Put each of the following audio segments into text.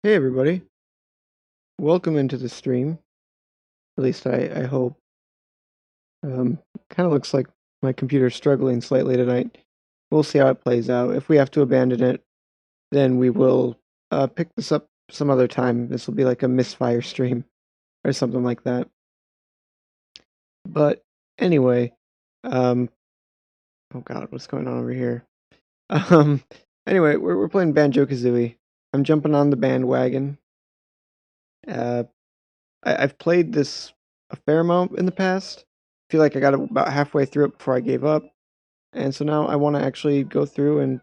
Hey everybody, welcome into the stream. At least I hope. Kind of looks like my computer's struggling slightly tonight. We'll see how it plays out. If we have to abandon it, then we will pick this up some other time. This will be like a misfire stream or something like that. But anyway, um, oh god, what's going on over here? Um, anyway, we're playing Banjo-Kazooie. I'm jumping on the bandwagon. Uh, I've played this a fair amount in the past. I feel like I got about halfway through it before I gave up. And so now I want to actually go through and,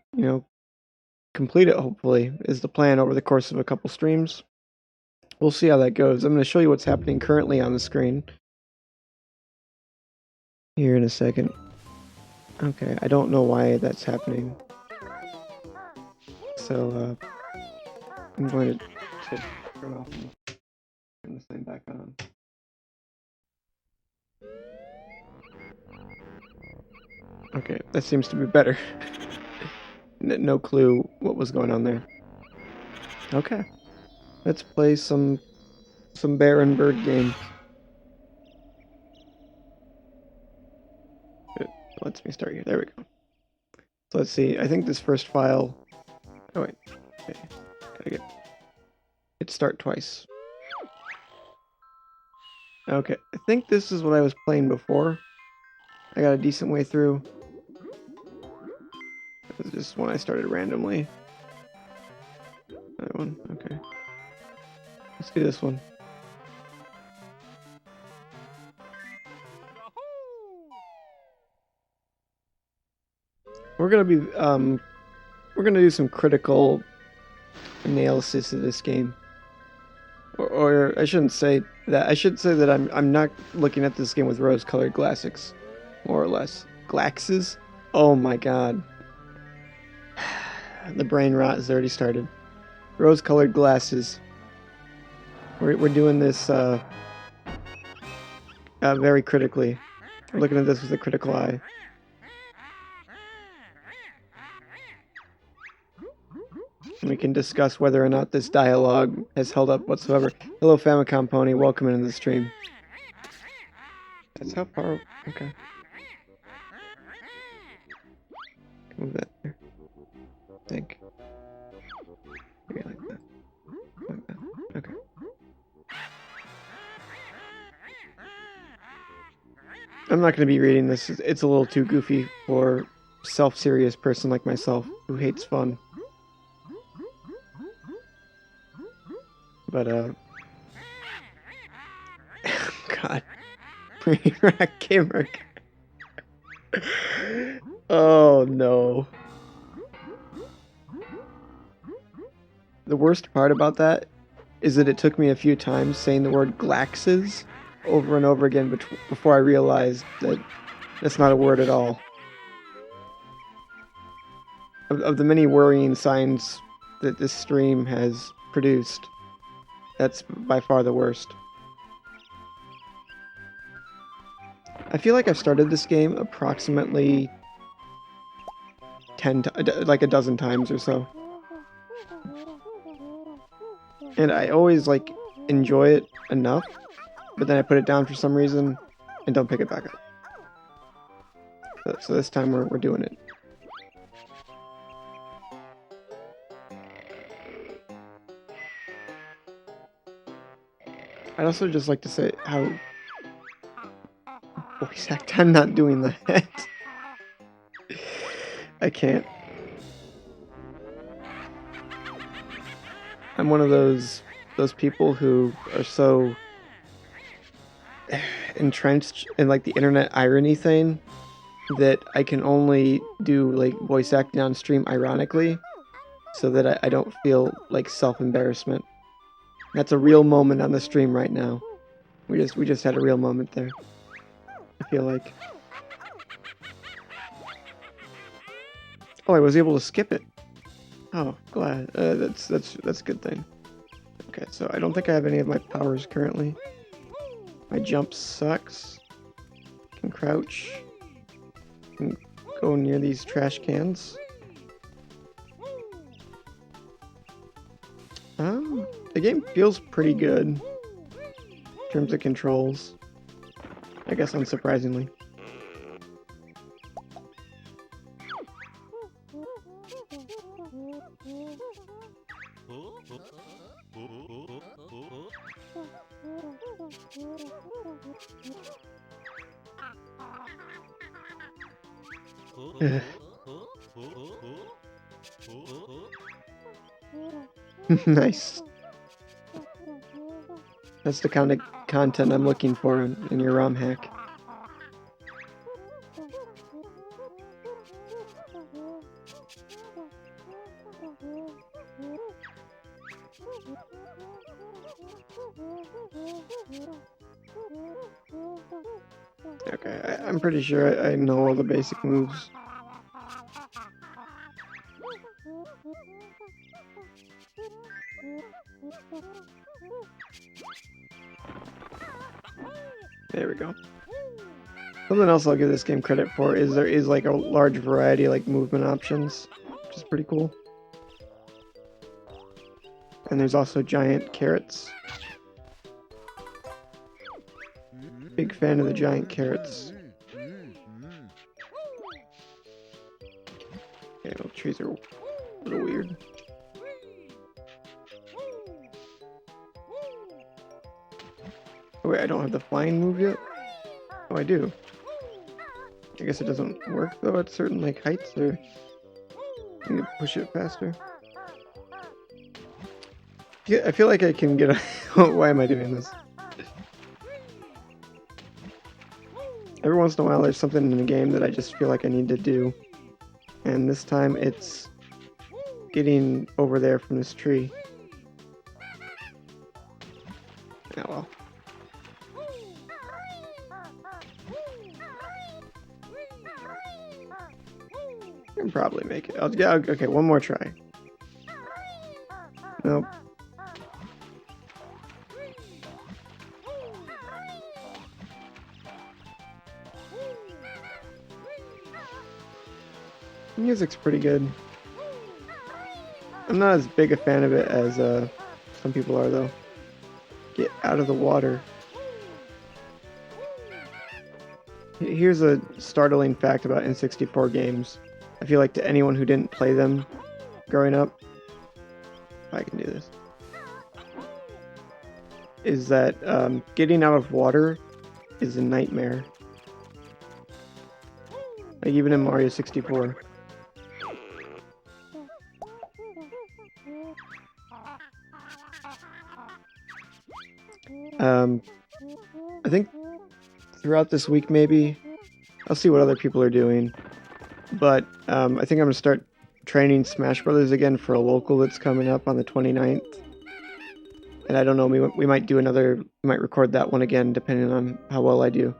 complete it, hopefully, is the plan over the course of a couple streams. We'll see how that goes. I'm going to show you what's happening currently on the screen here in a second. Okay, I don't know why that's happening. So, I'm going to turn off and turn this thing back on. Okay, that seems to be better. No clue what was going on there. Okay, let's play some bear and bird game. It lets me start here. There we go. So let's see. I think this first file. Oh wait. Okay. Gotta get hit start twice. Okay. I think this is what I was playing before. I got a decent way through. This is just one I started randomly. That one. Okay. Let's do this one. We're gonna do some critical analysis of this game. Or I shouldn't say that. I should say that I'm not looking at this game with rose-colored glasses, more or less. Glaxes? Oh my god. The brain rot has already started. Rose-colored glasses. We're doing this very critically. We're looking at this with a critical eye. And we can discuss whether or not this dialogue has held up whatsoever. Hello, Famicom Pony. Welcome into the stream. That's how far. Okay. Move that there. I think. Maybe like that. Like that. Okay. I'm not going to be reading this. It's a little too goofy for a self-serious person like myself who hates fun. But, God. Rack Gamer. Oh, no. The worst part about that is that it took me a few times saying the word glaxes over and over again before I realized that that's not a word at all. Of the many worrying signs that this stream has produced, that's by far the worst. I feel like I've started this game approximately like a dozen times or so. And I always, like, enjoy it enough, but then I put it down for some reason and don't pick it back up. So this time we're doing it. I'd also just like to say how voice act. I'm not doing that. I can't. I'm one of those people who are so entrenched in like the internet irony thing that I can only do like voice acting on stream ironically, so that I don't feel like self-embarrassment. That's a real moment on the stream right now. We just had a real moment there. I feel like. Oh, I was able to skip it. Oh, glad. That's a good thing. Okay, so I don't think I have any of my powers currently. My jump sucks. Can crouch. Can go near these trash cans. Oh. The game feels pretty good in terms of controls. I guess unsurprisingly. Nice. That's the kind of content I'm looking for in your ROM hack. Okay, I'm pretty sure I know all the basic moves. There we go. Something else I'll give this game credit for is there is like a large variety of like movement options, which is pretty cool. And there's also giant carrots. Big fan of the giant carrots. Okay, well, trees are a little weird. Oh wait, I don't have the flying move yet? Oh, I do. I guess it doesn't work though at certain like heights, or you can push it faster. Yeah, I feel like I can get a why am I doing this? Every once in a while there's something in the game that I just feel like I need to do. And this time it's getting over there from this tree. Oh well. I can probably make it. Yeah, okay, one more try. Nope. The music's pretty good. I'm not as big a fan of it as some people are, though. Get out of the water. Here's a startling fact about N64 games. I feel like to anyone who didn't play them growing up, if I can do this, is that getting out of water is a nightmare. Like even in Mario 64. I think throughout this week maybe I'll see what other people are doing, but I think I'm gonna start training Smash Brothers again for a local that's coming up on the 29th, and I don't know, we might do another, we might record that one again depending on how well I do.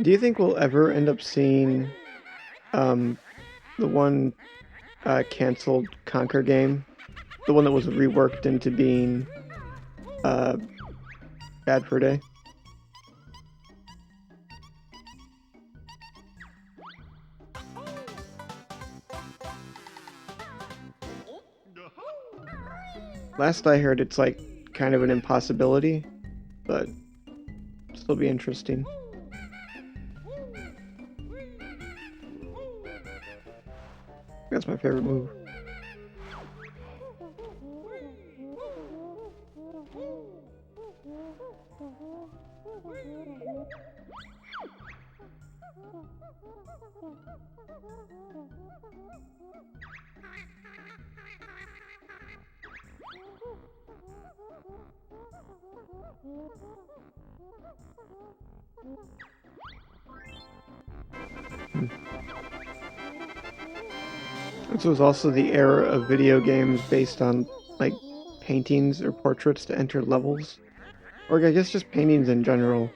Do you think we'll ever end up seeing the one canceled Conquer game? The one that was reworked into being Bad Fur Day? Last I heard, it's like kind of an impossibility, but still be interesting. That's my favorite move. This was also the era of video games based on, like, paintings or portraits to enter levels. Or I guess just paintings in general.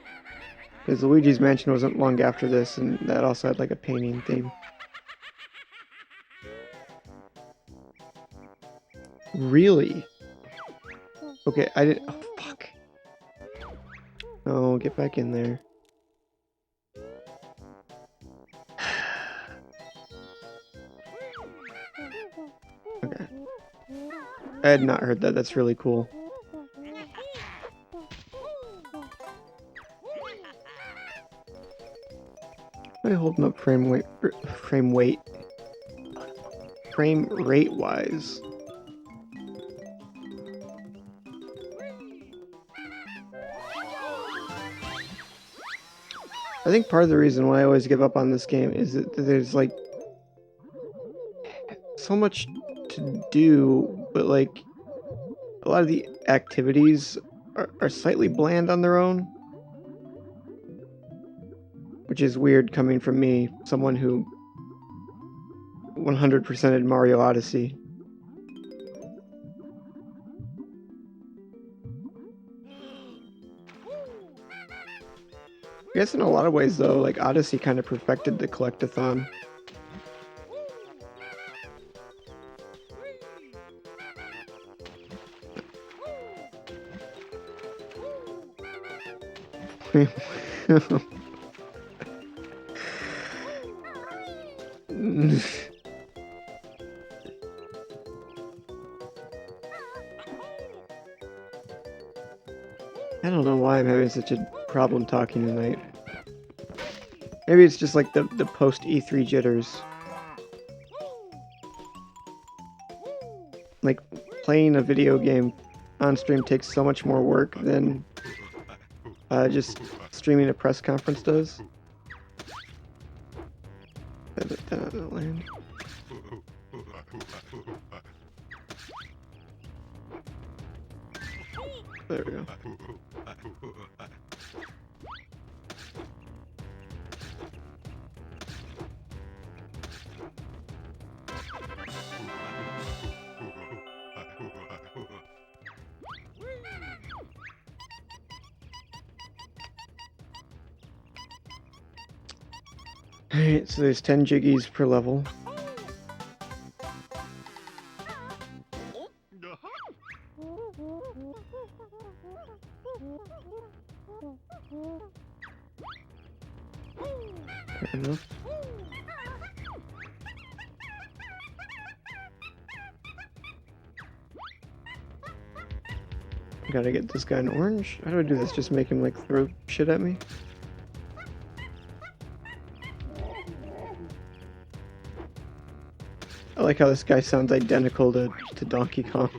Because Luigi's Mansion wasn't long after this, and that also had, like, a painting theme. Really? Okay, I didn't... Oh, fuck. Oh, get back in there. Okay. I had not heard that. That's really cool. Am I holding up frame rate wise? I think part of the reason why I always give up on this game is that there's like so much to do, but like a lot of the activities are slightly bland on their own, which is weird coming from me, someone who 100%ed Mario Odyssey. I guess in a lot of ways though, like Odyssey kind of perfected the collectathon. I don't know why I'm having such a problem talking tonight. Maybe it's just like the post E3 jitters. Like, playing a video game on stream takes so much more work than just streaming a press conference does. That doesn't land. There we go. Alright, so there's 10 jiggies per level. Fair enough. Gotta get this guy in orange. How do I do this? Just make him like throw shit at me? I like how this guy sounds identical to Donkey Kong.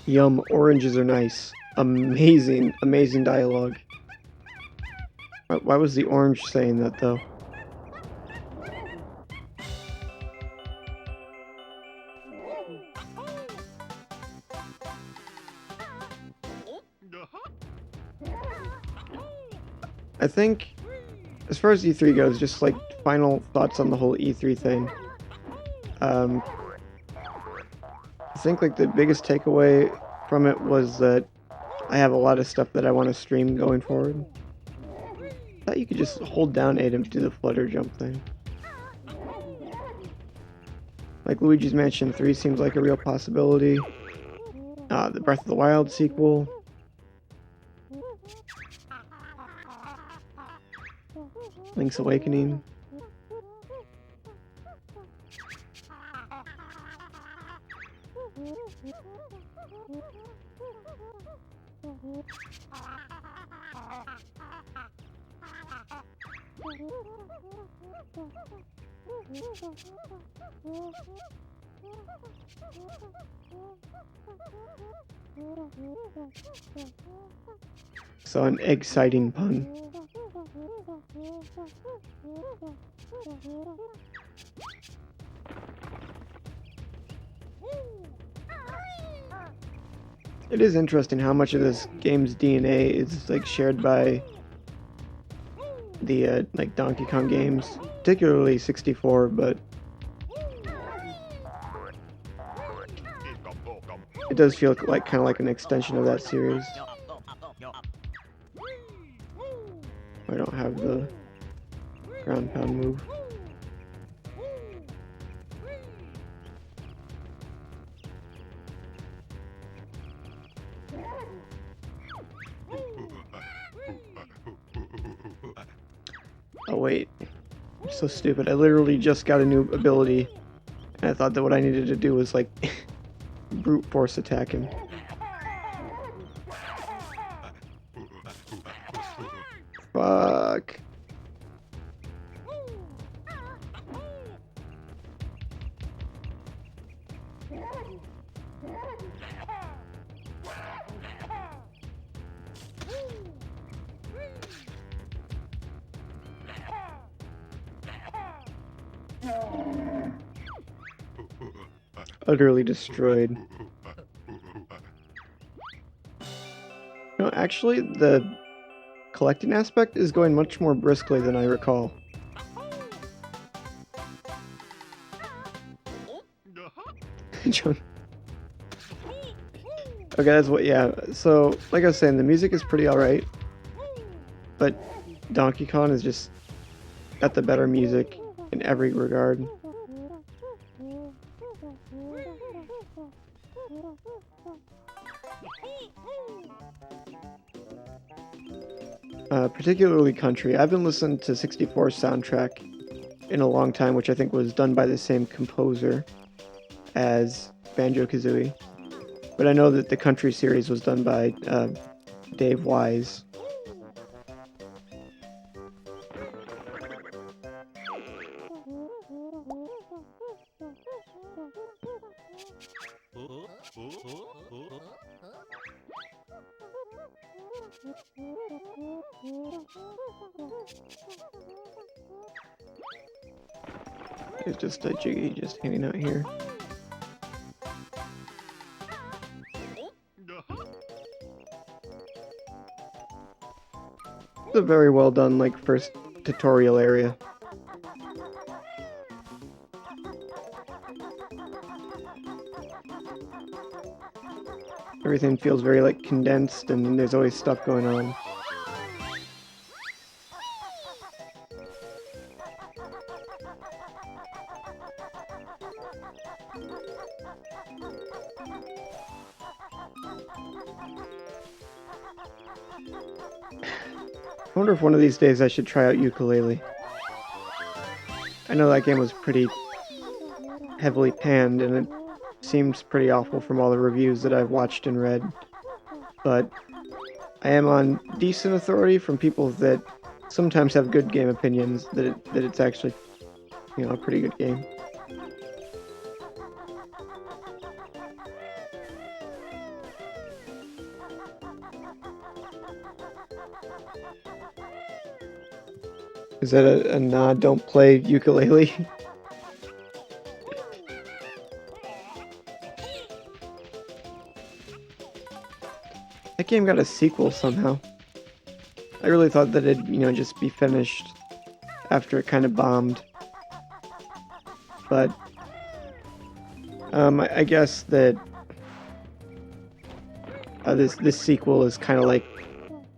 Yum, oranges are nice. Amazing, amazing dialogue. Why was the orange saying that though? I think, as far as E3 goes, just like final thoughts on the whole E3 thing. I think like the biggest takeaway from it was that I have a lot of stuff that I want to stream going forward. I thought you could just hold down A to do the flutter jump thing. Like Luigi's Mansion 3 seems like a real possibility. The Breath of the Wild sequel. Link's Awakening. So an exciting pun. It is interesting how much of this game's DNA is like shared by the like Donkey Kong games, particularly 64, but it does feel like kind of like an extension of that series. I don't have the ground pound move. Oh wait, I'm so stupid. I literally just got a new ability, and I thought that what I needed to do was like brute force attack him. Fuck. Utterly destroyed. No, actually, the collecting aspect is going much more briskly than I recall. Okay, that's what, yeah. So, like I was saying, the music is pretty alright, but Donkey Kong is just got the better music in every regard. Particularly country. I haven't listened to 64's soundtrack in a long time, which I think was done by the same composer as Banjo-Kazooie. But I know that the country series was done by Dave Wise. It's just a Jiggy just hanging out here. It's a very well done, like, first tutorial area. Everything feels very, like, condensed, and there's always stuff going on. I wonder if one of these days I should try out ukulele. I know that game was pretty heavily panned, and it seems pretty awful from all the reviews that I've watched and read. But I am on decent authority from people that sometimes have good game opinions that it's actually, you know, a pretty good game. Is that a nod? Don't play ukulele? That game got a sequel somehow. I really thought that it'd, you know, just be finished after it kind of bombed. But I guess that this sequel is kind of like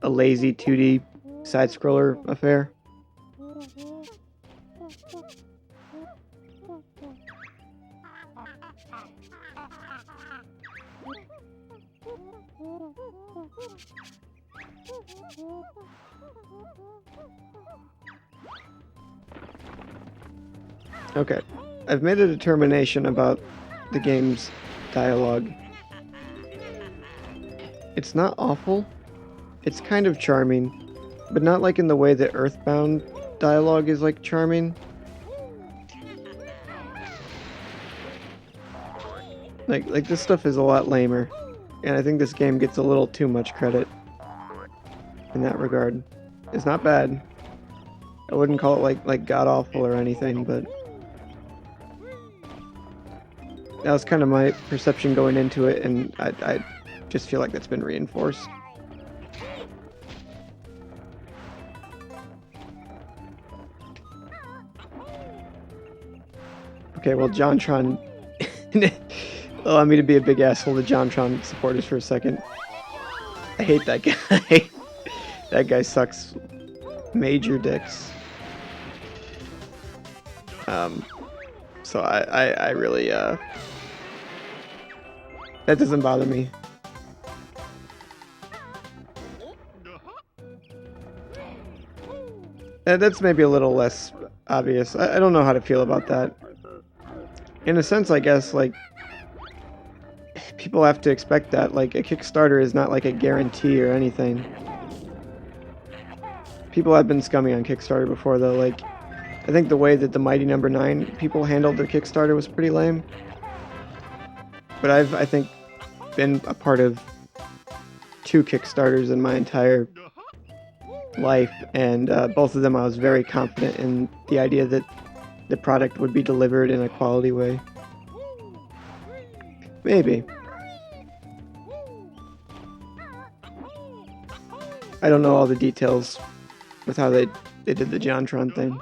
a lazy 2D side-scroller affair. Okay, I've made a determination about the game's dialogue. It's not awful, it's kind of charming, but not like in the way that Earthbound dialogue is like charming. Like this stuff is a lot lamer, and I think this game gets a little too much credit in that regard. It's not bad. I wouldn't call it like god-awful or anything, but that was kind of my perception going into it, and I just feel like that's been reinforced. Okay, well, JonTron... Allow me to be a big asshole to JonTron supporters for a second. I hate that guy. That guy sucks major dicks. So I really, that doesn't bother me. That's maybe a little less obvious. I don't know how to feel about that. In a sense, I guess, like, people have to expect that. Like, a Kickstarter is not like a guarantee or anything. People have been scummy on Kickstarter before, though. Like, I think the way that the Mighty Number 9 people handled their Kickstarter was pretty lame. But I think, been a part of 2 Kickstarters in my entire life, and both of them I was very confident in the idea that the product would be delivered in a quality way. Maybe. I don't know all the details with how they did the JonTron thing.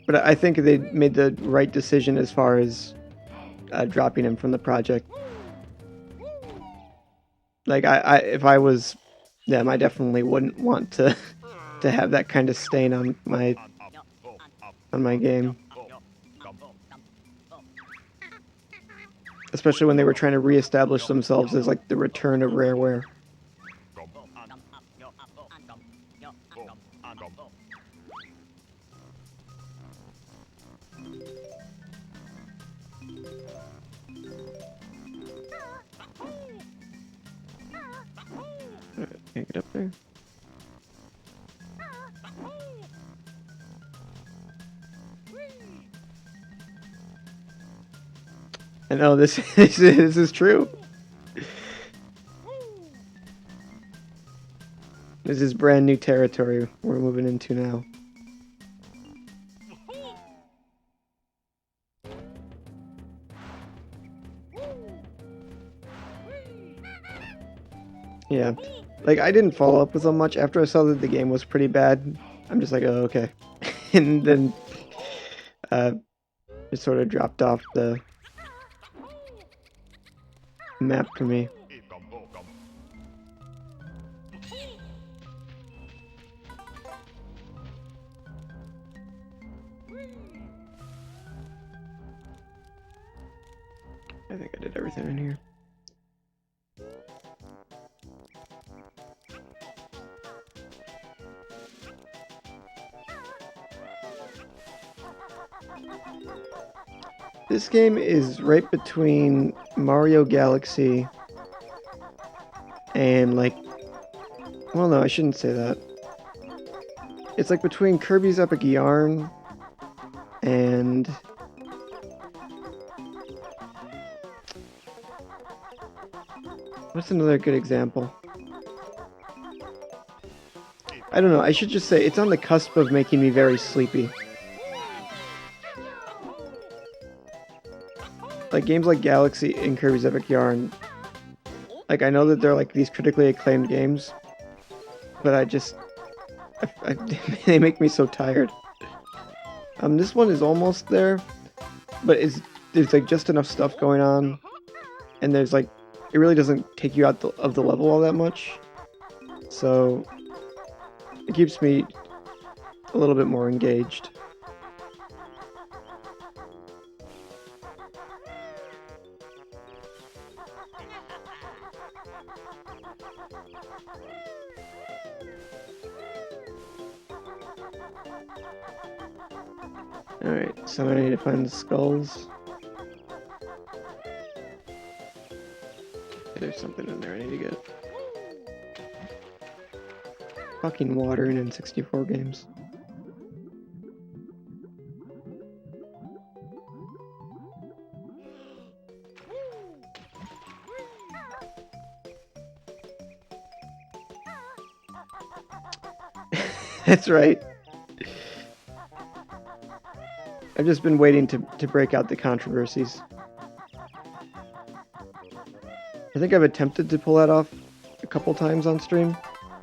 But I think they made the right decision as far as dropping him from the project. Like, if I was them, I definitely wouldn't want to have that kind of stain on my game. Especially when they were trying to reestablish themselves as like the return of Rareware. Alright, can't get up there. I know this is true. This is brand new territory we're moving into now. Yeah, like, I didn't follow up with them much after I saw that the game was pretty bad. I'm just like, oh, okay. And then it sort of dropped off the map for me. I think I did everything in here. This game is right between Mario Galaxy and, like, well, no, I shouldn't say that. It's like between Kirby's Epic Yarn and what's another good example? I don't know, I should just say it's on the cusp of making me very sleepy. Like, games like Galaxy and Kirby's Epic Yarn, like, I know that they're like these critically acclaimed games, but they make me so tired. This one is almost there, but there's like just enough stuff going on, and there's like, it really doesn't take you out of the level all that much, so it keeps me a little bit more engaged. Alright, so I need to find the skulls. There's something in there I need to get. Fucking water in N64 games. That's right. I've just been waiting to break out the controversies. I think I've attempted to pull that off a couple times on stream,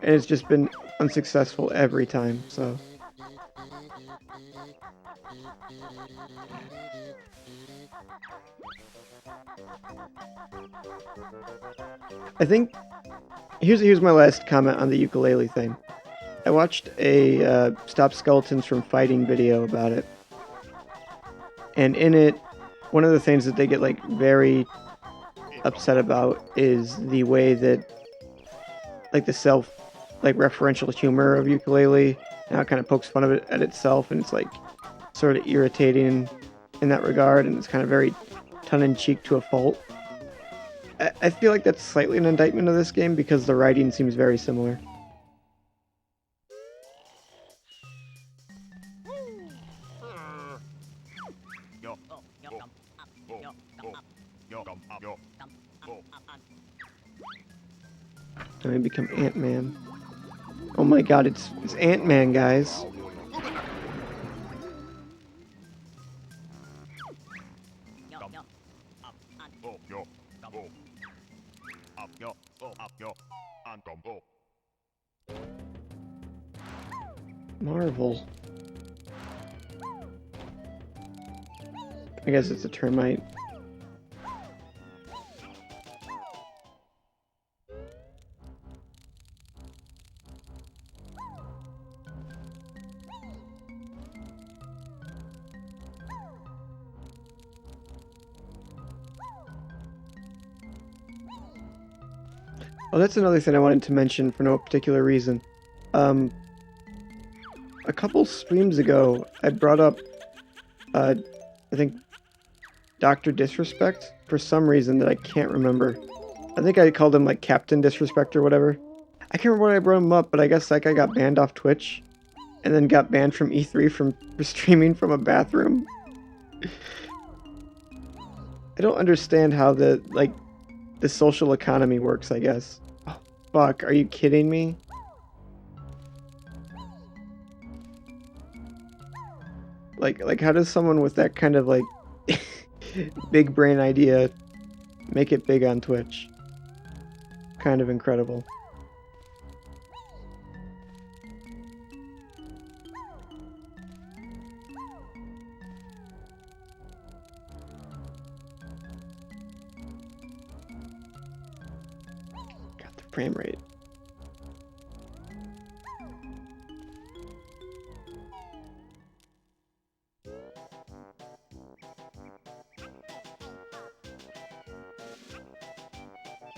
and it's just been unsuccessful every time, so. I think, here's my last comment on the ukulele thing. I watched a Stop Skeletons from Fighting video about it, and in it, one of the things that they get like very upset about is the way that like the referential humor of ukulele, and how it kind of pokes fun of it at itself, and it's like sort of irritating in that regard, and it's kind of very tongue-in-cheek to a fault. I feel like that's slightly an indictment of this game because the writing seems very similar. Let me become Ant-Man. Oh my god, it's Ant-Man, guys. Marvel. I guess it's a termite. Oh, that's another thing I wanted to mention for no particular reason. A couple streams ago, I brought up, I think, Dr. Disrespect for some reason that I can't remember. I think I called him, like, Captain Disrespect or whatever. I can't remember when I brought him up, but I guess that guy got banned off Twitch, and then got banned from E3 for streaming from a bathroom. I don't understand how the social economy works, I guess. Oh, fuck, are you kidding me? Like how does someone with that kind of, like, big brain idea make it big on Twitch? Kind of incredible. Got the frame rate.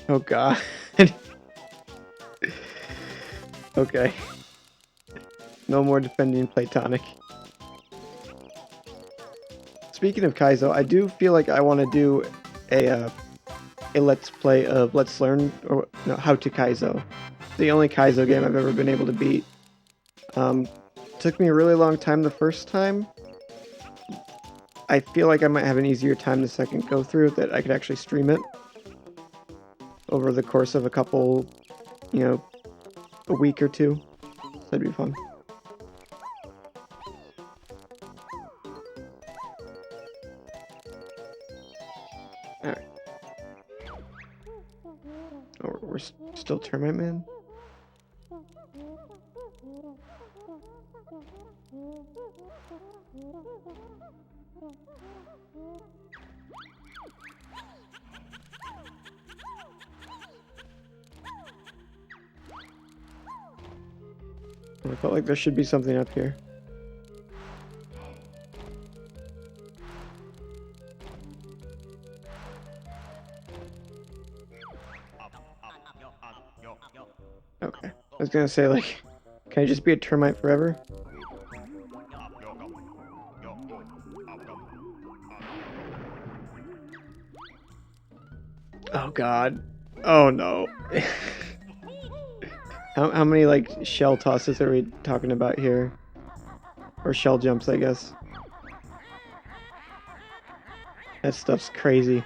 Oh god. Okay. No more defending Platonic. Speaking of Kaizo, I do feel like I want to do a Let's Play of Let's Learn, or no, How to Kaizo. The only Kaizo game I've ever been able to beat. Took me a really long time the first time. I feel like I might have an easier time the second go through, that I could actually stream it over the course of a couple, a week or two. So that'd be fun. Alright. Oh, we're still Termite Man? I felt like there should be something up here. Okay. I was gonna say, like, can I just be a termite forever? Oh god. Oh no. How many, like, shell tosses are we talking about here? Or shell jumps, I guess. That stuff's crazy.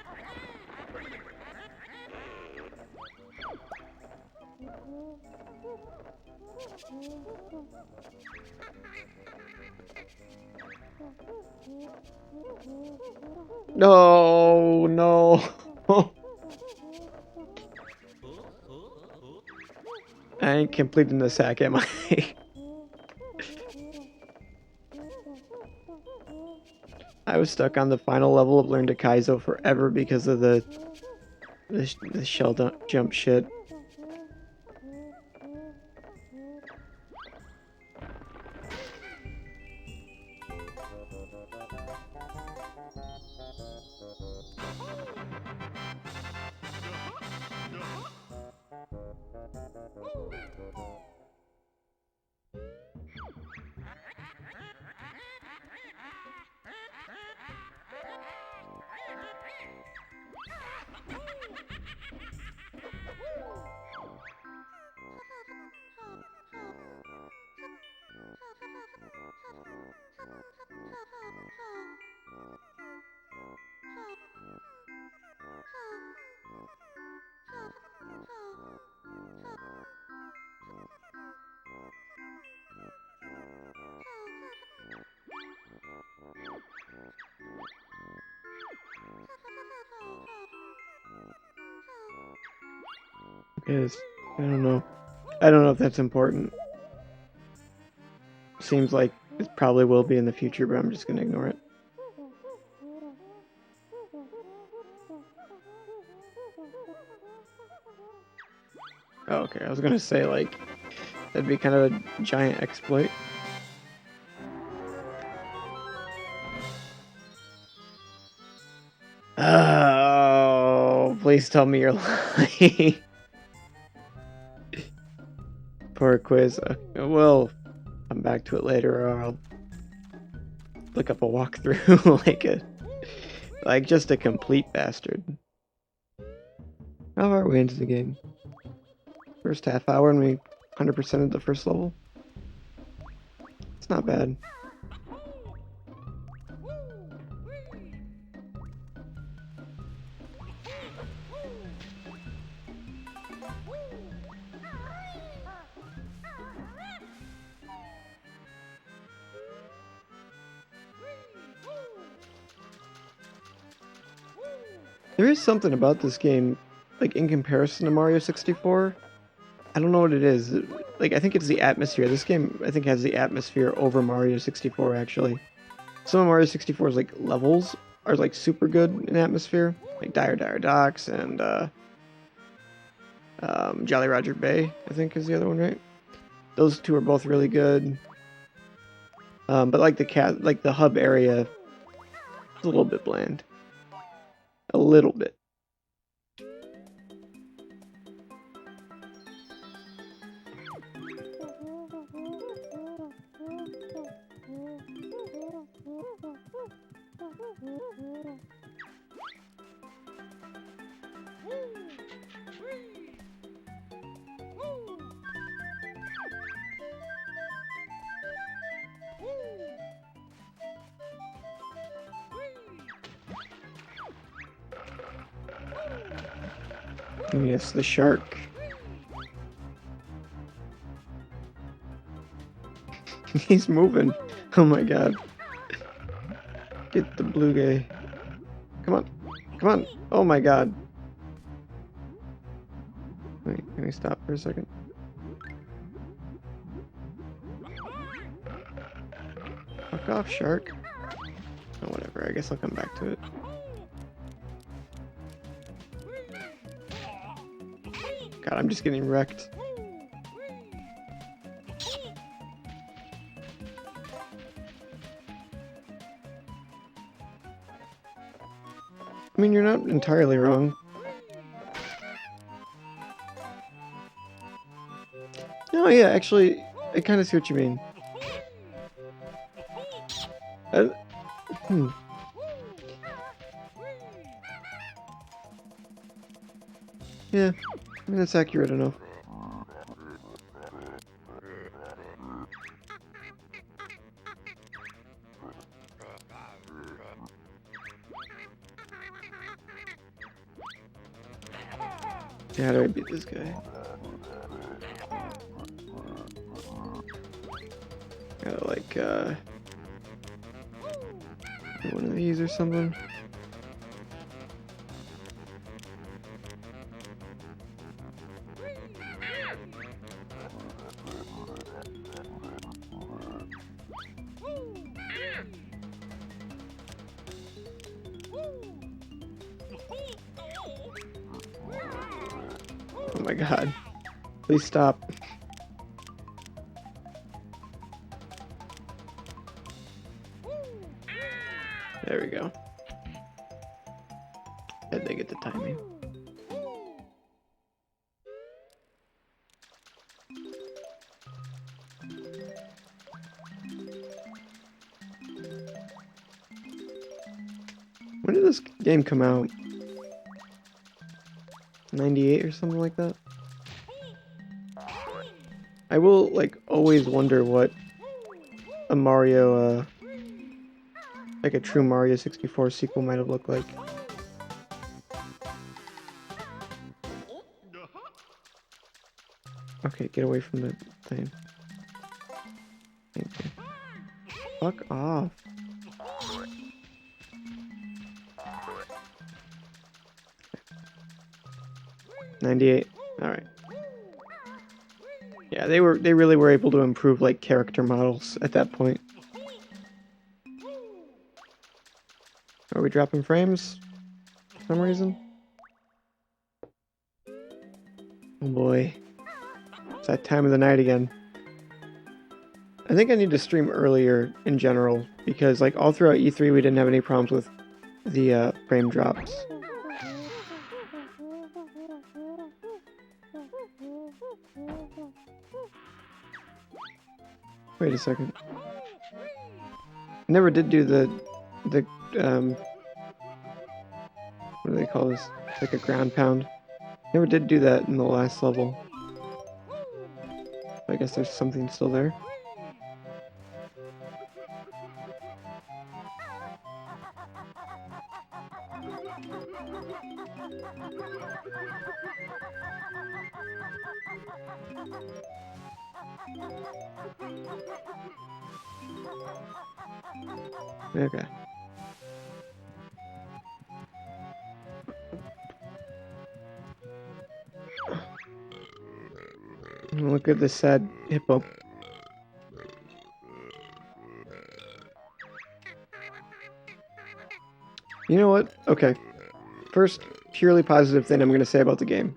No, no. I ain't completing this hack, am I? I was stuck on the final level of Learn to Kaizo forever because of the shell jump shit. Yes, I don't know. I don't know if that's important. Seems like it probably will be in the future, but I'm just gonna ignore it. Oh, okay, I was gonna say, like, that'd be kind of a giant exploit. Oh, please tell me you're lying. Poor quiz. Well, come back to it later, or I'll look up a walkthrough like just a complete bastard. How far are we into the game? First half hour and we 100%ed the first level? It's not bad. There is something about this game, like in comparison to Mario 64. I don't know what it is. Like, I think it's the atmosphere. This game, I think, has the atmosphere over Mario 64, actually. Some of Mario 64's, like, levels are, like, super good in atmosphere. Like Dire Dire Docks and, Jolly Roger Bay, I think is the other one, right? Those two are both really good. But, like, the hub area is a little bit bland. A little bit. Yes, the shark. He's moving. Oh my god. Get the blue guy. Come on. Come on. Oh my god. Wait, can we stop for a second? Fuck off, shark. Oh, whatever. I guess I'll come back to it. God, I'm just getting wrecked. I mean, you're not entirely wrong. No, yeah, actually, I kind of see what you mean. Yeah, I mean, that's accurate enough. Yeah, how do I beat this guy? Gotta, like, one of these or something. my god. Please stop. There we go. Did they get the timing? When did this game come out? 98 or something like that? I will, like, always wonder what a Mario, like a true Mario 64 sequel might have looked like. Okay, get away from the thing. Thank you. Fuck off. $98. Alright. Yeah, they really were able to improve like character models at that point. Are we dropping frames? For some reason? Oh boy. It's that time of the night again. I think I need to stream earlier in general, because like all throughout E3 we didn't have any problems with the frame drops. Wait a second. I never did do the what do they call this? Like a ground pound. Never did do that in the last level. I guess there's something still there. Okay. Look at this sad hippo. You know what? Okay. First, purely positive thing I'm going to say about the game.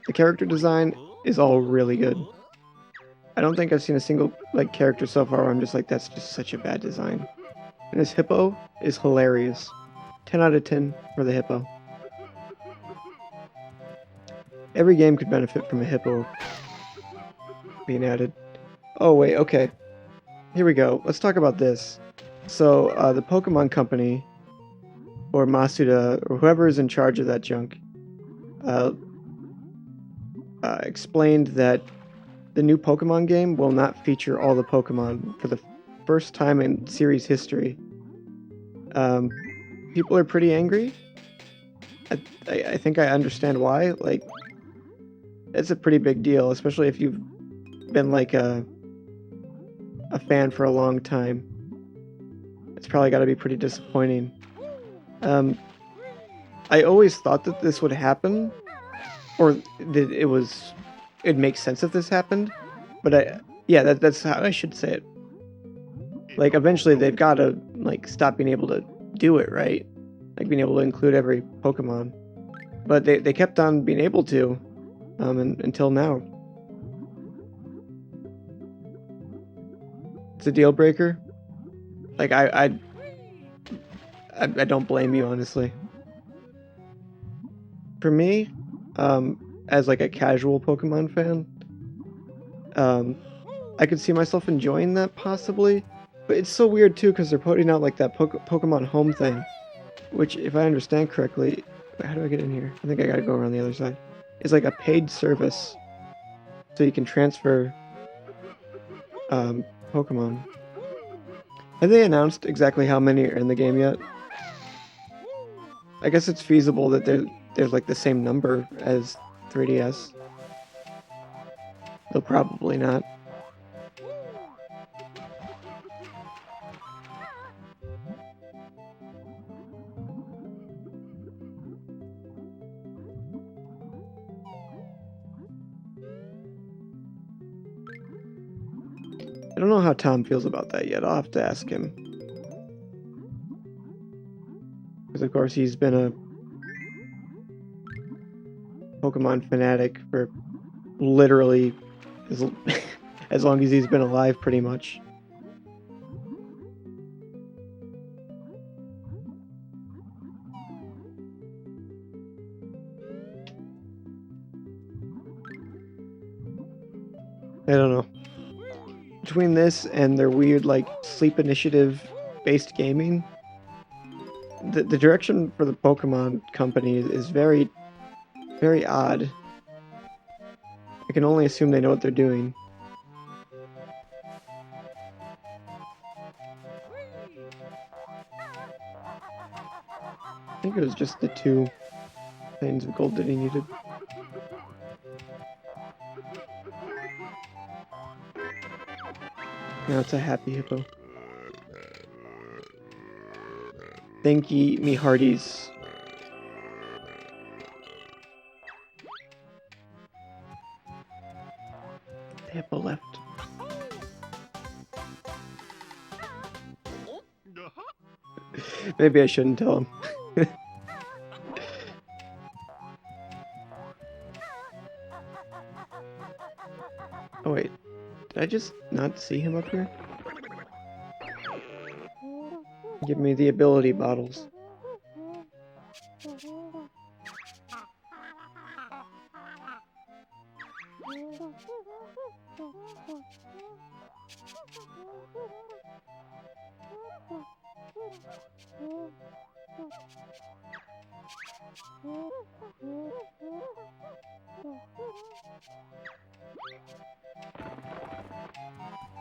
The character design is all really good. I don't think I've seen a single like character so far where I'm just like, that's just such a bad design. And this hippo is hilarious. 10 out of 10 for the hippo. Every game could benefit from a hippo being added. Oh wait, okay. Here we go. Let's talk about this. So, the Pokemon Company, or Masuda, or whoever is in charge of that junk, explained that the new Pokemon game will not feature all the Pokemon for the first time in series history. People are pretty angry. I think I understand why. Like, it's a pretty big deal, especially if you've been like a fan for a long time. It's probably got to be pretty disappointing. I always thought that this would happen, or that it'd make sense if this happened. But that's how I should say it. Like, eventually they've got to like stop being able to do it, right? Like being able to include every Pokemon. But they kept on being able to, until now. It's a deal breaker. Like I don't blame you, honestly. For me, as like a casual Pokemon fan, I could see myself enjoying that possibly, but it's so weird too because they're putting out like that Pokemon Home thing, which, if I understand correctly, how do I get in here? I think I gotta go around the other side. It's like a paid service, so you can transfer Pokemon. Have they announced exactly how many are in the game yet? I guess it's feasible that there's like the same number as 3DS. Though probably not. I don't know how Tom feels about that yet. I'll have to ask him. Because of course he's been a Pokemon fanatic for literally as, as long as he's been alive, pretty much. I don't know. Between this and their weird, like, sleep initiative based gaming, the direction for the Pokemon company is very, very odd. I can only assume they know what they're doing. I think it was just the 2 things of gold that he needed. Now it's a happy hippo. Thank ye, me hearties. The hippo left. Maybe I shouldn't tell him. Oh wait, did I just not see him up here? Give me the ability bottles.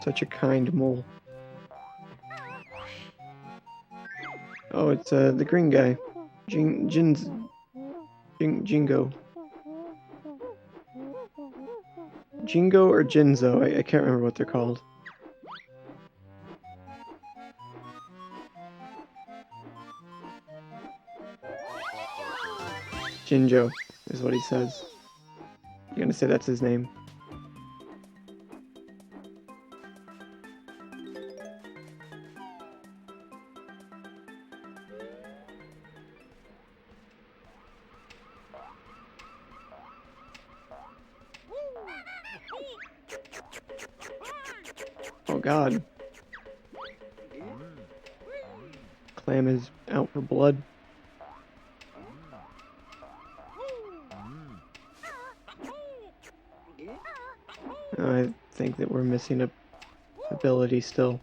Such a kind mole. Oh, it's the green guy. Jingo. Jingo or Jinzo, I can't remember what they're called. Jinjo is what he says. I'm gonna say that's his name. Oh god. Clam is out for blood. I think that we're missing a ability still.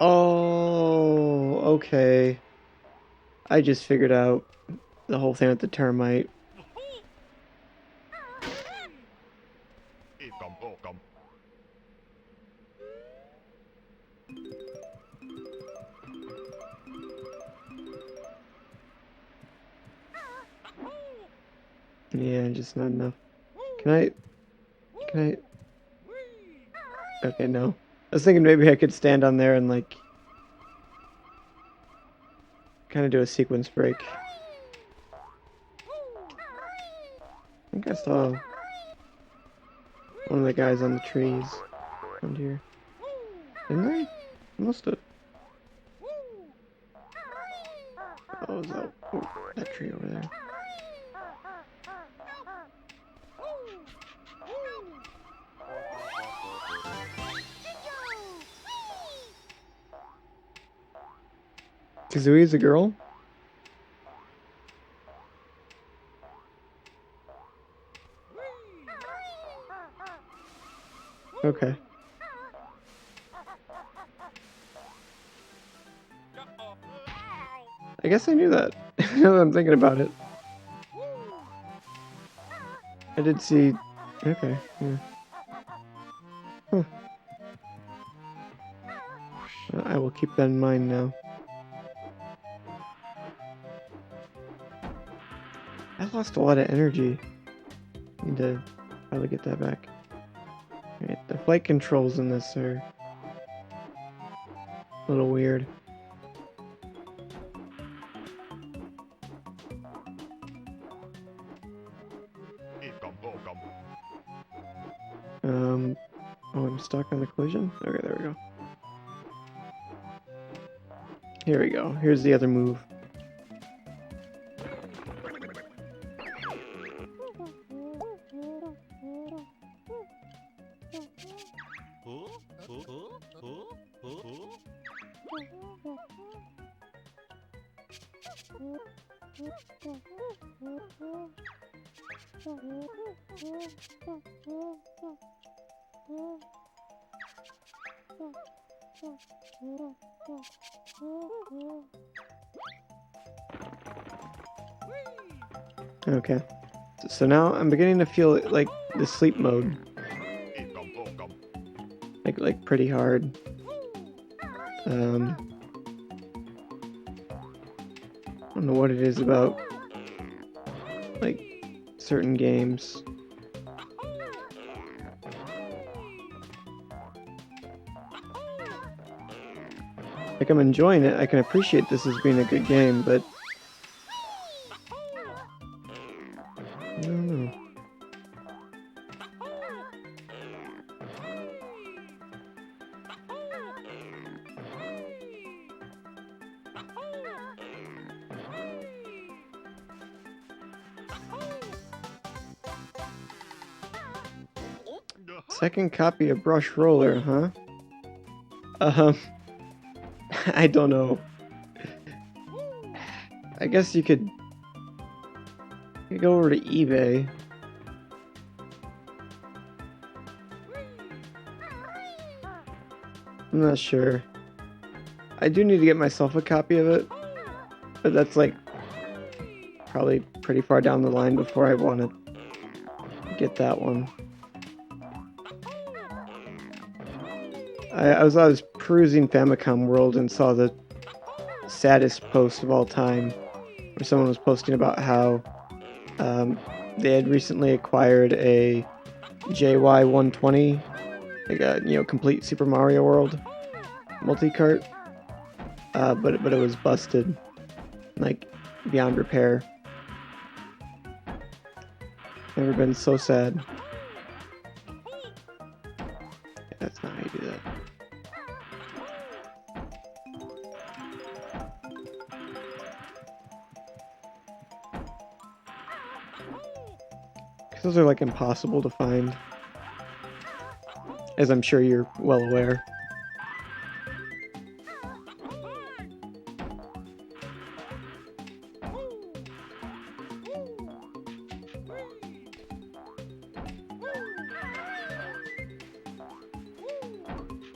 Oh, okay. I just figured out the whole thing with the termite. Yeah, just not enough. Can I... Okay, no. I was thinking maybe I could stand on there and, like, kind of do a sequence break. I think I saw one of the guys on the trees around here. Didn't I? Must have. Oh, is that... Oh, that tree over there. Kazooie is a girl? Okay. I guess I knew that. Now that I'm thinking about it. I did see... Okay, yeah. Huh. I will keep that in mind now. I lost a lot of energy. Need to probably get that back. Alright, the flight controls in this are A little weird. Oh, I'm stuck on the collision? Okay, there we go. Here we go. Here's the other move. Okay. So now I'm beginning to feel like the sleep mode. Like pretty hard. I don't know what it is about like certain games. Like I'm enjoying it. I can appreciate this as being a good game, but I don't know. Second copy of Brush Roller, huh? I don't know. I guess you could go over to eBay. I'm not sure. I do need to get myself a copy of it, but that's like probably pretty far down the line before I want to get that one. I was perusing Famicom World and saw the saddest post of all time, where someone was posting about how they had recently acquired a JY120, like a complete Super Mario World multi-cart, but it was busted, like beyond repair. Never been so sad. Yeah, that's not how you do that. Those are like impossible to find, as I'm sure you're well aware.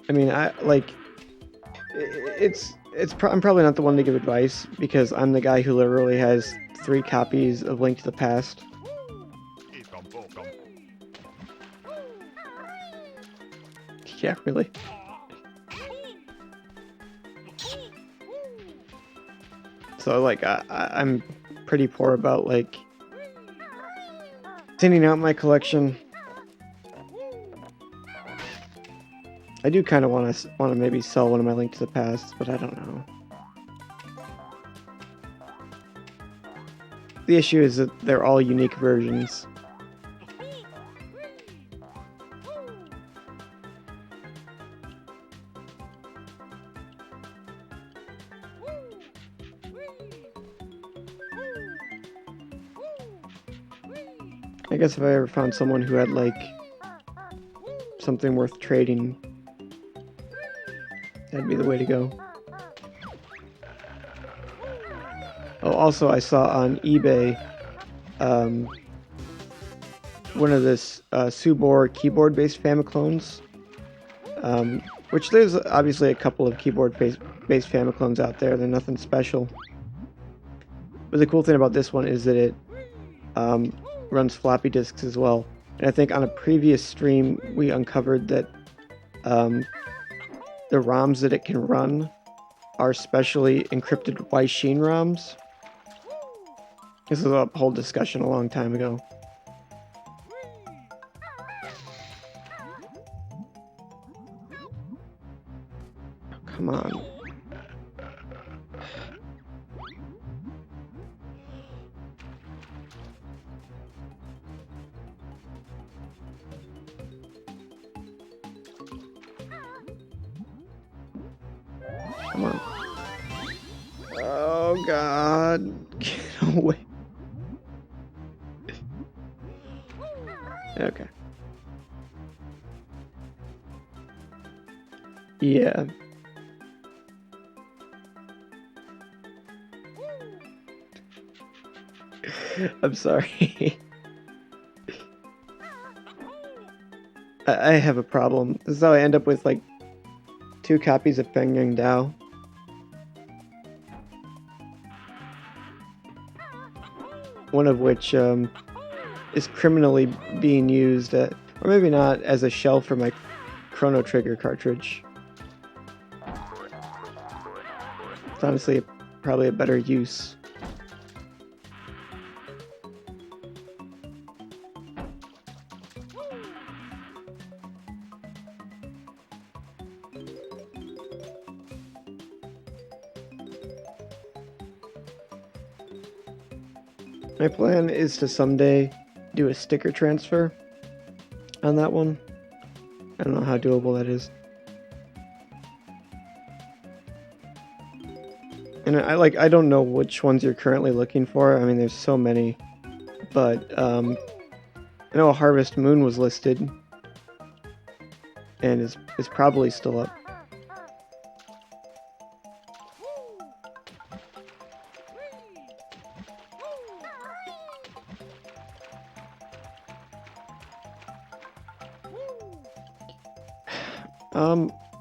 I mean, I'm probably not the one to give advice, because I'm the guy who literally has 3 copies of Link to the Past. Yeah, really. So like I'm pretty poor about like thinning out my collection. I do kind of want to maybe sell one of my Link to the Past, but I don't know. The issue is that they're all unique versions. I guess if I ever found someone who had like something worth trading, that'd be the way to go. Oh, also I saw on eBay one of this Subor keyboard-based Famiclones, which there's obviously a couple of keyboard-based Famiclones out there. They're nothing special. But the cool thing about this one is that it runs floppy disks as well. And I think on a previous stream we uncovered that the ROMs that it can run are specially encrypted Wishine ROMs. This was a whole discussion a long time ago. Oh, come on. Come on. Oh god. Get away. Okay. Yeah. I'm sorry. I have a problem. This is how I end up with like 2 copies of Feng Yang Dao. One of which is criminally being used, or maybe not, as a shell for my Chrono Trigger cartridge. It's honestly probably a better use. My plan is to someday do a sticker transfer on that one. I don't know how doable that is. And I don't know which ones you're currently looking for. I mean, there's so many. But I know Harvest Moon was listed and is probably still up.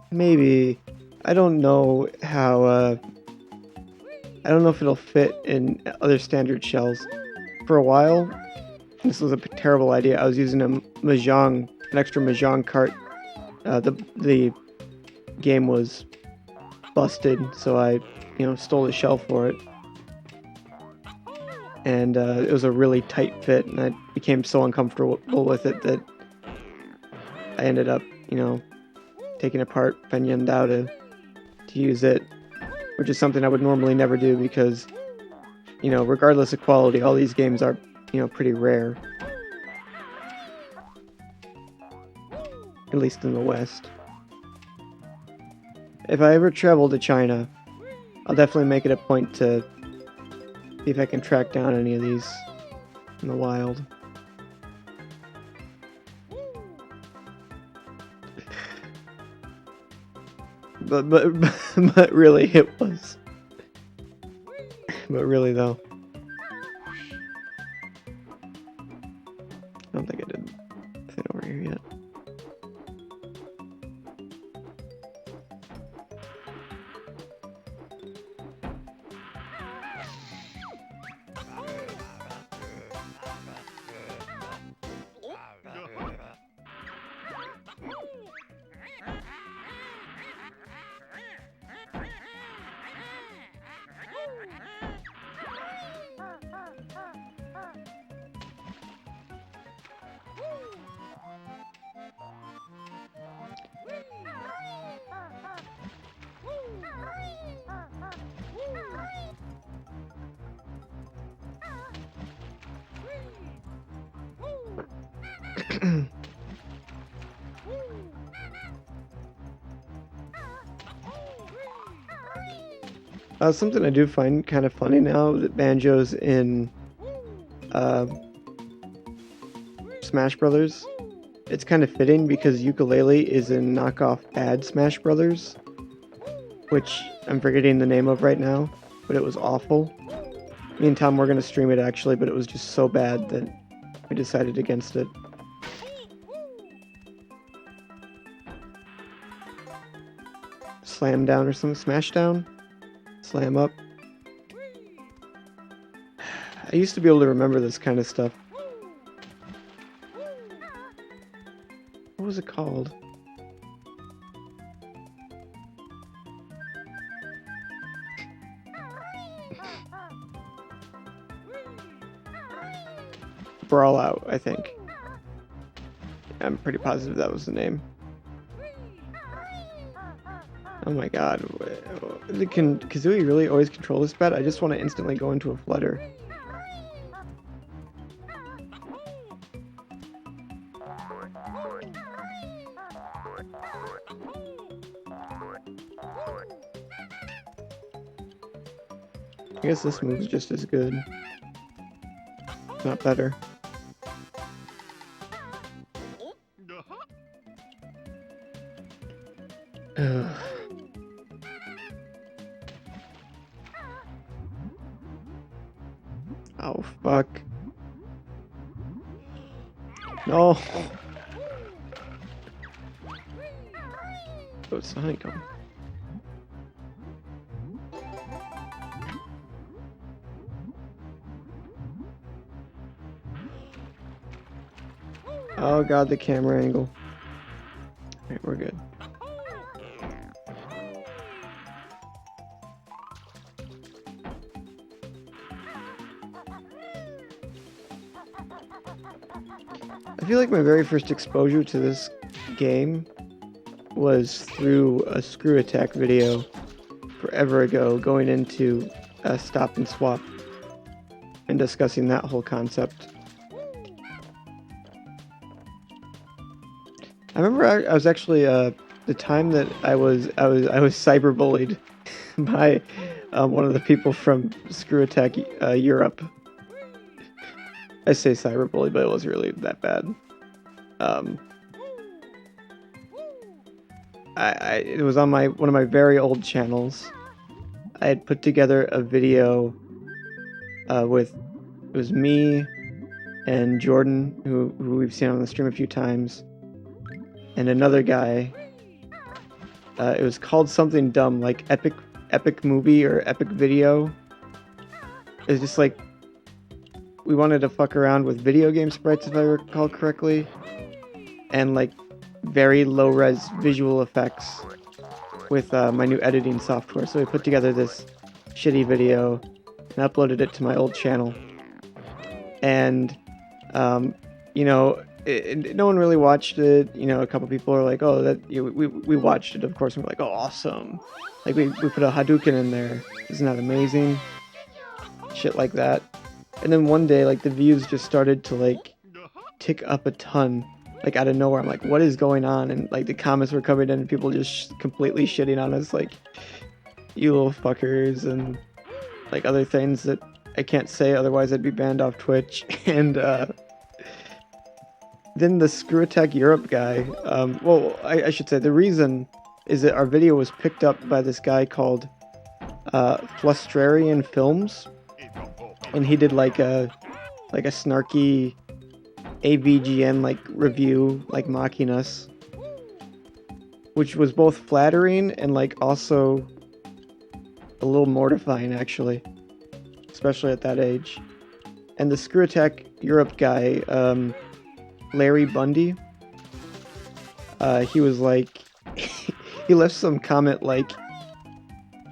Maybe. I don't know how, I don't know if it'll fit in other standard shells. For a while, this was a terrible idea, I was using an extra Mahjong cart. The game was busted, so I, stole the shell for it. And it was a really tight fit, and I became so uncomfortable with it that I ended up, taking apart Feng Yang Dao to use it, which is something I would normally never do because, regardless of quality, all these games are, pretty rare. At least in the West. If I ever travel to China, I'll definitely make it a point to see if I can track down any of these in the wild. But really it was. But really though. I don't think I did fit over here yet. Something I do find kind of funny now that Banjo's in Smash Brothers. It's kind of fitting because Ukulele is in knockoff Bad Smash Brothers, which I'm forgetting the name of right now, but it was awful. Me and Tom were going to stream it actually, but it was just so bad that we decided against it. Slam down or something? Smash down? Slam up? I used to be able to remember this kind of stuff. What was it called? Brawl Out, I think. I'm pretty positive that was the name. Oh my god. Can Kazooie really always control this bad? I just want to instantly go into a flutter. guess this move's just as good. Not better. Ugh. Oh, fuck. No! Oh, it's the honeycomb. Oh god, the camera angle. Alright, we're good. I feel like my very first exposure to this game was through a Screw Attack video forever ago, going into Stop and Swap and discussing that whole concept. I remember I was actually the time that I was cyberbullied by one of the people from Screw Attack Europe. I say cyberbullied, but it wasn't really that bad. It was on one of my very old channels. I had put together a video with it was me and Jordan, who we've seen on the stream a few times, and another guy. It was called something dumb like epic movie or epic video. It was just like we wanted to fuck around with video game sprites, if I recall correctly, and like very low-res visual effects with my new editing software. So we put together this shitty video and uploaded it to my old channel. And, you know, no one really watched it. You know, a couple people are like, oh, that we watched it, of course, and we're like, oh, awesome. Like, we put a Hadouken in there. Isn't that amazing? Shit like that. And then one day, like, the views just started to, like, tick up a ton, like, out of nowhere. I'm like, what is going on? And, like, the comments were coming in and people just completely shitting on us, like, you little fuckers, and, like, other things that I can't say, otherwise I'd be banned off Twitch. And, then the Screw Attack Europe guy, well, I should say, the reason is that our video was picked up by this guy called Flustrarian Films. And he did like a snarky AVGN like review, like mocking us, which was both flattering and like also a little mortifying, actually, especially at that age. And the Screw Attack Europe guy, Larry Bundy, he was like, he left some comment like,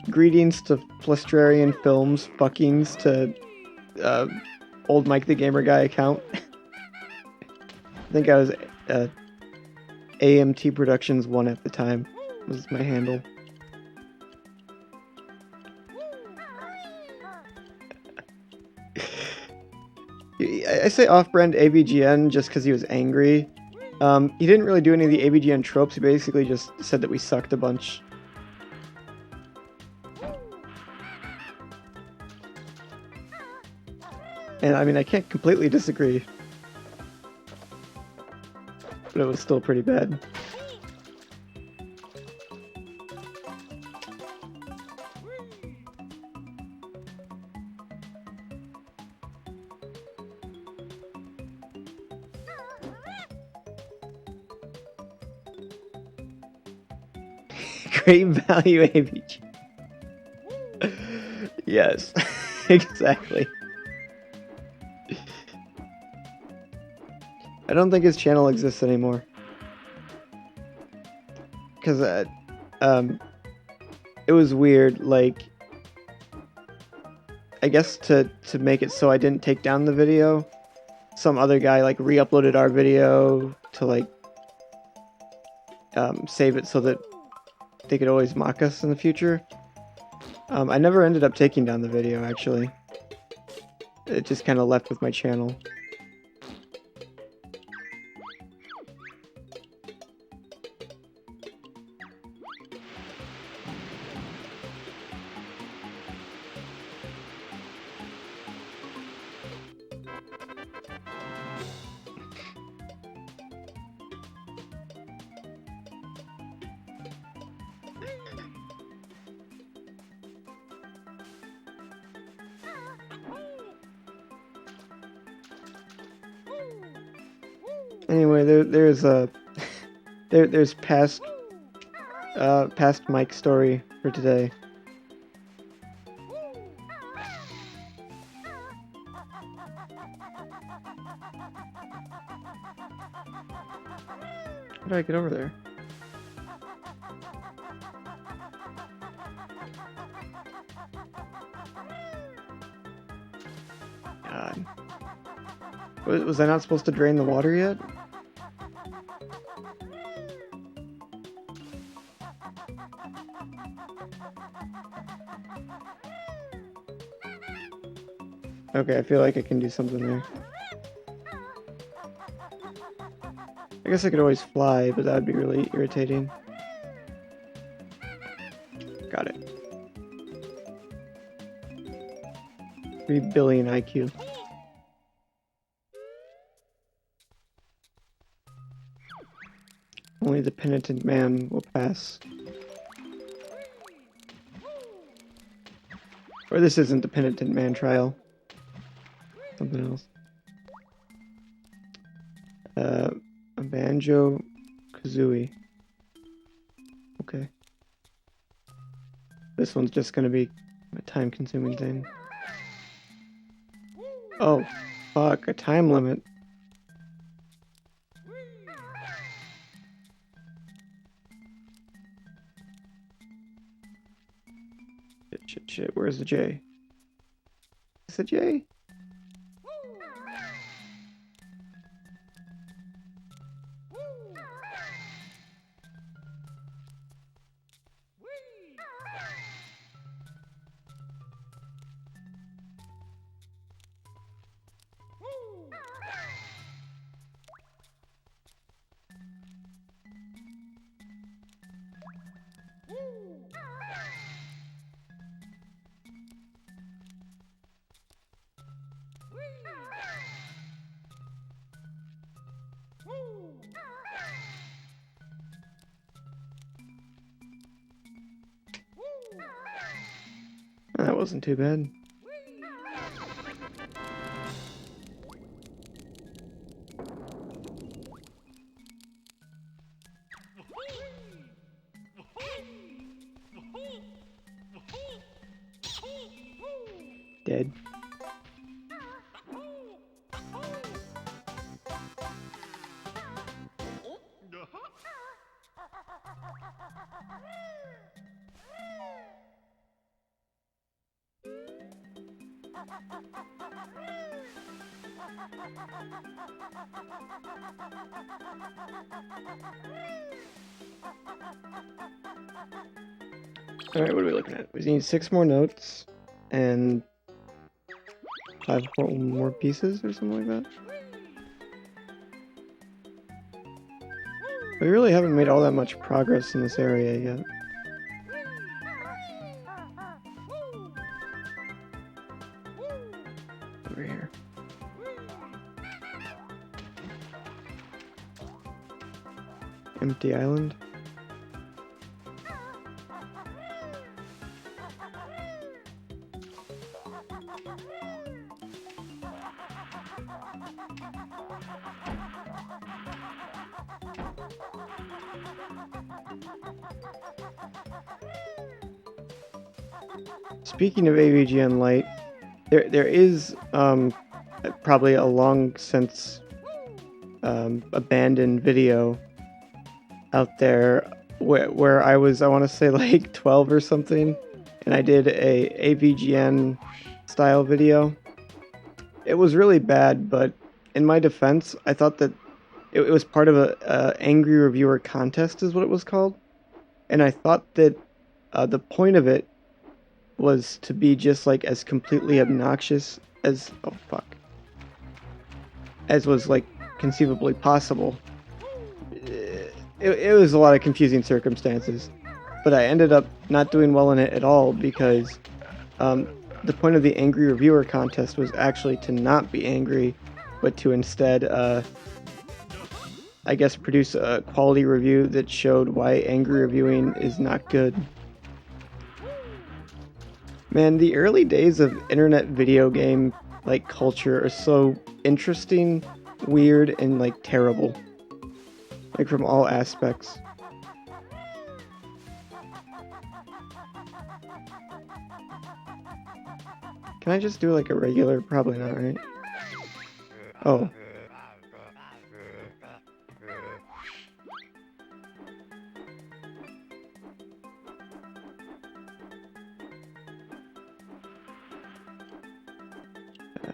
greetings to Flustrarian Films, fuckings to old Mike the Gamer guy account. I think I was AMT Productions 1 at the time was my handle. I say off-brand AVGN just because he was angry. He didn't really do any of the AVGN tropes. He basically just said that we sucked a bunch. And I mean, I can't completely disagree, but it was still pretty bad. Great value AVG. Yes, exactly. I don't think his channel exists anymore. Because, it was weird, like, I guess to make it so I didn't take down the video, some other guy, like, re-uploaded our video to, like, save it so that they could always mock us in the future. I never ended up taking down the video, actually. It just kind of left with my channel. Anyway, there's a there's past Mike's story for today. How do I get over there? God. Was I not supposed to drain the water yet? Okay, I feel like I can do something there. I guess I could always fly, but that would be really irritating. Got it. 3 billion IQ. Only the penitent man will pass. Or this isn't the penitent man trial. Something else. A Banjo-Kazooie. Okay. This one's just gonna be a time-consuming thing. Oh, fuck, a time limit. Shit, where's the J? Is the J? That wasn't too bad. Dead. Alright, what are we looking at? We need 6 more notes and 5 more pieces or something like that. We really haven't made all that much progress in this area yet. Over here. Empty island. Speaking of AVGN Lite, there is probably a long since abandoned video out there where I was, I want to say like 12 or something, and I did a AVGN style video. It was really bad, but in my defense, I thought that it was part of a angry reviewer contest is what it was called, and I thought that the point of it was to be just like as completely obnoxious as as was like conceivably possible. It was a lot of confusing circumstances, but I ended up not doing well in it at all because the point of the angry reviewer contest was actually to not be angry, but to instead I guess produce a quality review that showed why angry reviewing is not good. Man, the early days of internet video game like culture are so interesting weird and like terrible. Like from all aspects. Can I just do like a regular? Probably not, right? Oh.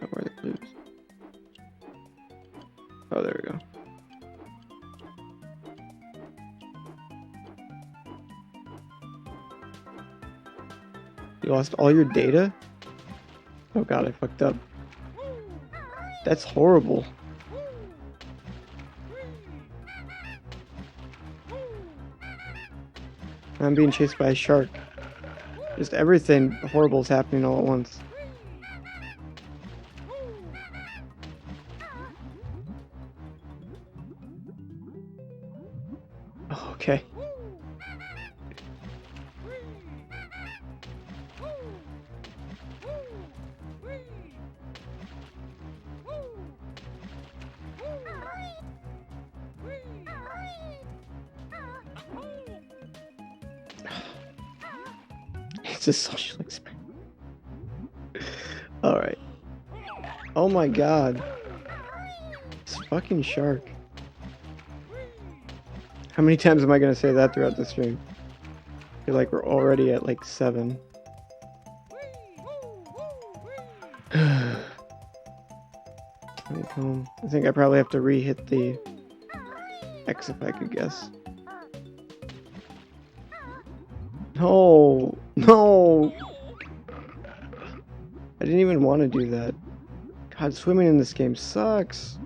Where are the clues? Oh, there we go. You lost all your data? Oh god, I fucked up. That's horrible. I'm being chased by a shark. Just everything horrible is happening all at once. Oh, okay. It's a social experiment. Alright. Oh my god. This fucking shark. How many times am I gonna say that throughout the stream? I feel like we're already at like 7. Honeycomb. I think I probably have to re-hit the X if I could guess. No! No! I didn't even want to do that. God, swimming in this game sucks.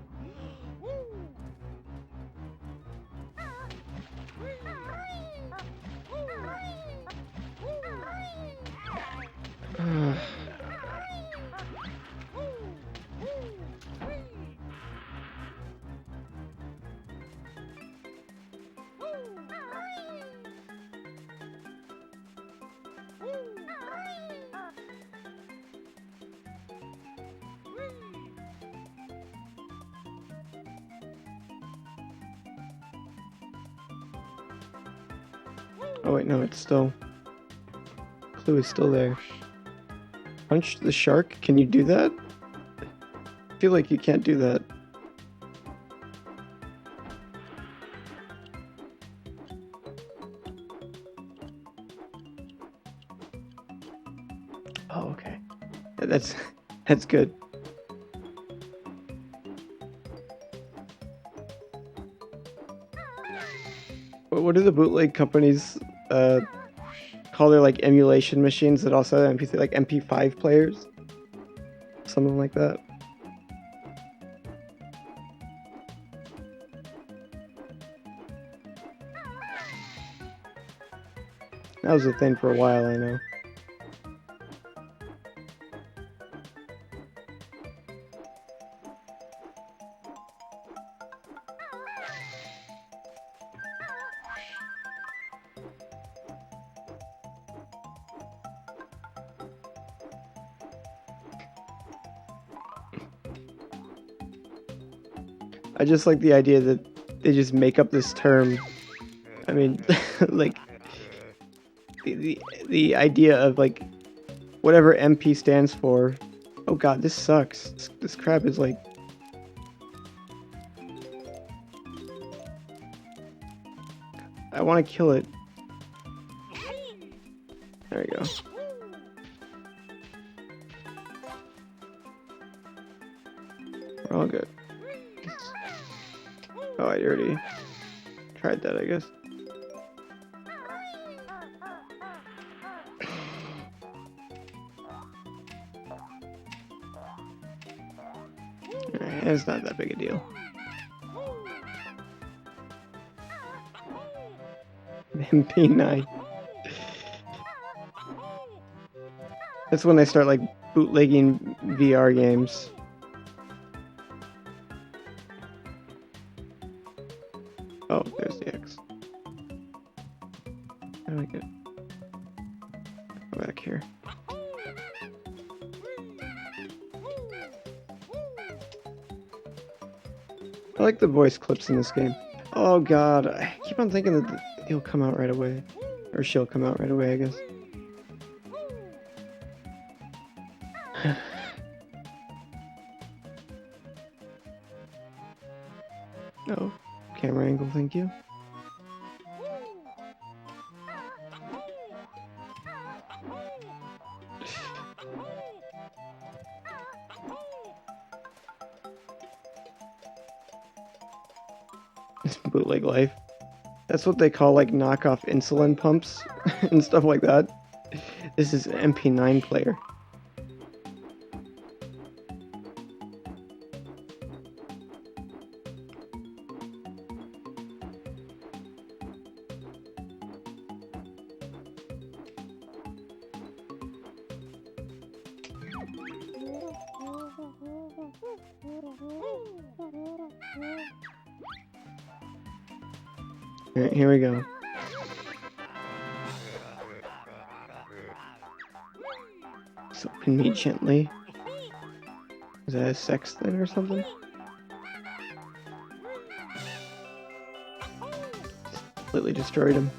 Oh wait, no, it's still... Clue is still there. Punch the shark? Can you do that? I feel like you can't do that. Oh, okay. That's good. What do the bootleg companies call their like emulation machines that also have MP3, like MP5 players? Something like that. That was a thing for a while, I know. I just like the idea that they just make up this term. I mean, like the idea of like whatever MP stands for. Oh god, this sucks. This crap is like... I want to kill it. There we go. We're all good. Oh, I already tried that, I guess. Alright, it's not that big a deal. MP9. That's when they start like bootlegging VR games. Oh, there's the X. How do I get... Go back here. like the voice clips in this game. Oh god, I keep on thinking that he'll come out right away. Or she'll come out right away, I guess. Oh, camera angle, thank you. Bootleg life. That's what they call like knockoff insulin pumps and stuff like that. This is an MP9 player. Alright, here we go. Open me gently. Is that a sex thing or something? Just completely destroyed him.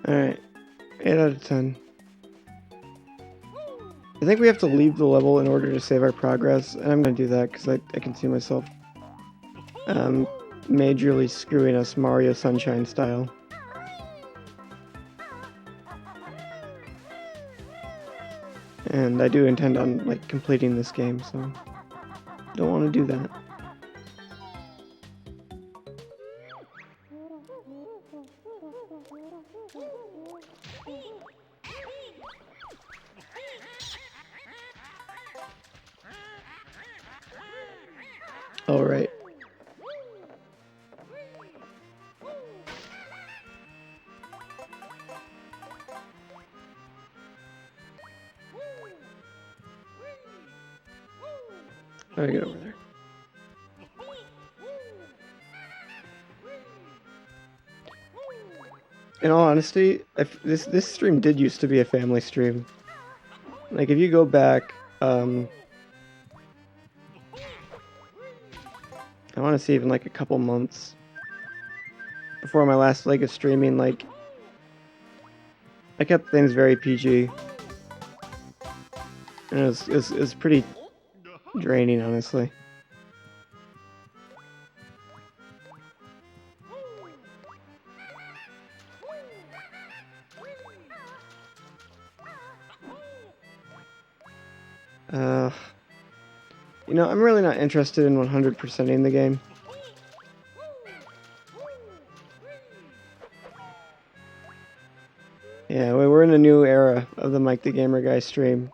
Alright, 8 out of 10. I think we have to leave the level in order to save our progress, and I'm going to do that because I can see myself majorly screwing us Mario Sunshine style. And I do intend on like completing this game, so don't want to do that. All right. How do I get over there? In all honesty, if this stream did used to be a family stream. Like if you go back, I want to see even like a couple months before my last leg of streaming, like I kept things very PG, and it was pretty draining, honestly. You know, I'm really not interested in 100%ing the game. Yeah, we're in a new era of the Mike the Gamer Guy stream,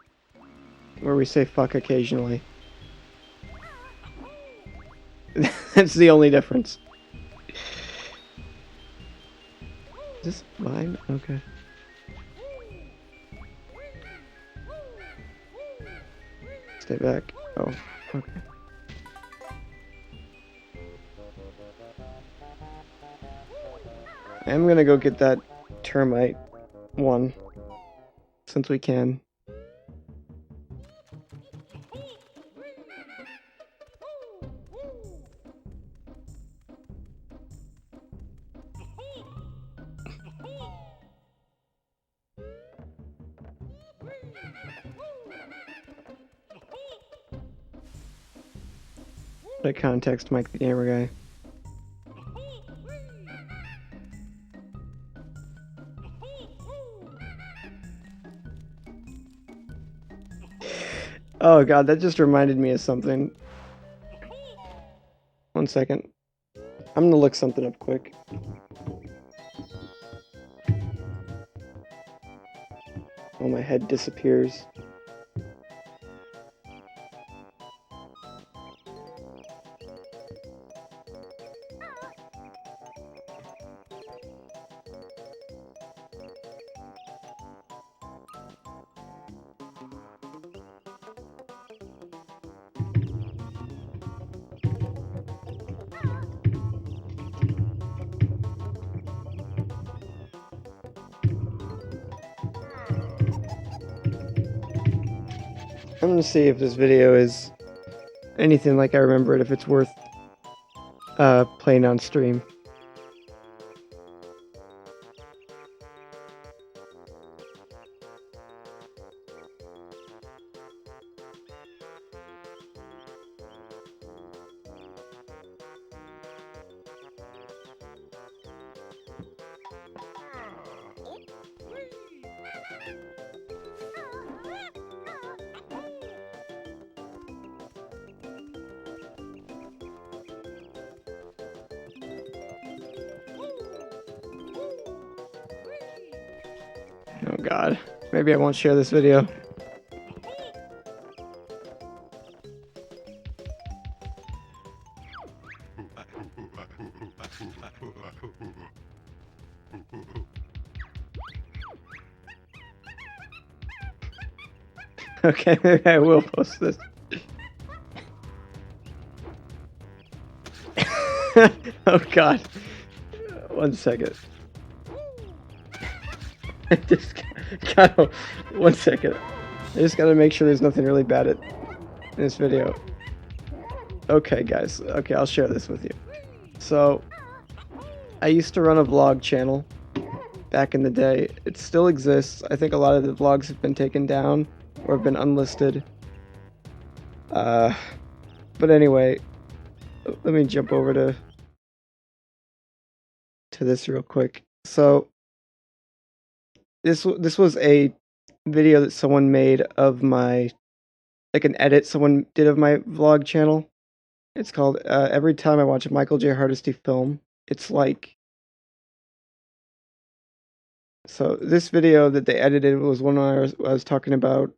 where we say fuck occasionally. That's the only difference. Is this mine? Okay. Stay back. Oh, okay. I'm gonna go get that termite one, since we can. The context, Mike the Gamer Guy. Oh god, that just reminded me of something. 1 second. I'm gonna look something up quick. Oh, my head disappears. I'm gonna see if this video is anything like I remember it if it's worth playing on stream. Oh god, maybe I won't share this video. Okay, maybe I will post this. Oh god. 1 second. I just gotta, 1 second. I just gotta make sure there's nothing really bad in this video. Okay, guys. Okay, I'll share this with you. So, I used to run a vlog channel back in the day. It still exists. I think a lot of the vlogs have been taken down or have been unlisted. But anyway, let me jump over to this real quick. So, this was a video that someone made of my, like an edit someone did of my vlog channel. It's called Every Time I Watch a Michael J. Hardesty Film, It's Like. So this video that they edited was one where I was talking about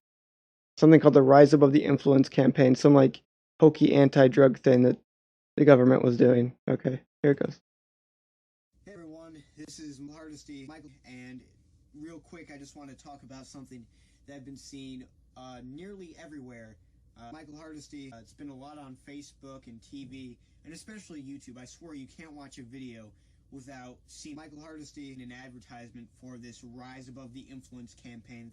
something called the Rise Above the Influence campaign, some like hokey anti-drug thing that the government was doing. Okay, here it goes. Hey everyone, this is Hardesty, Michael, and real quick I just want to talk about something that I've been seeing nearly everywhere. Michael Hardesty, it's been a lot on Facebook and TV, and especially YouTube. I swear you can't watch a video without seeing Michael Hardesty in an advertisement for this Rise Above the Influence campaign.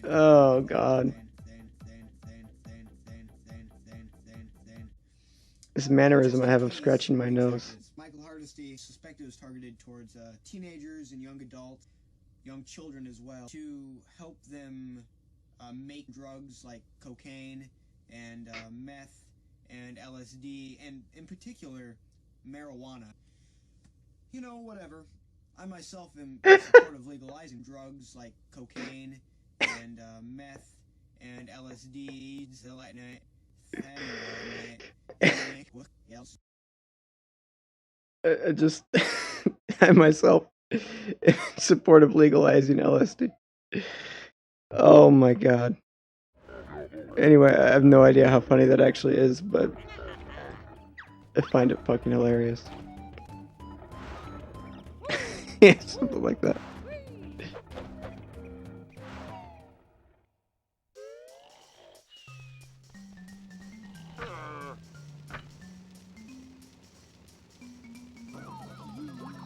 Oh god. This mannerism I have of scratching my nose. Michael Hardesty suspected was targeted towards teenagers and young adults, young children as well, to help them make drugs like cocaine and meth and LSD, and in particular, marijuana. You know, whatever. I myself am in support of legalizing drugs like cocaine and meth and LSD. What else? I just, I myself in support of legalizing LSD. Oh my god. Anyway, I have no idea how funny that actually is, but I find it fucking hilarious. Yeah, something like that.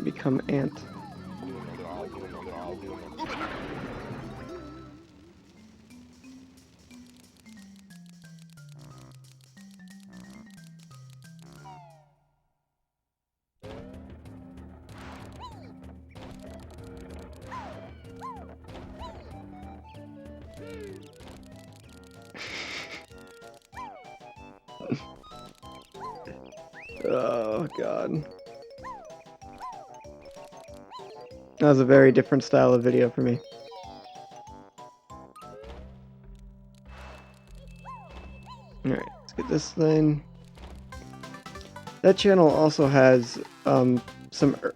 Become ant. Oh god. That was a very different style of video for me. Alright, let's get this thing. That channel also has some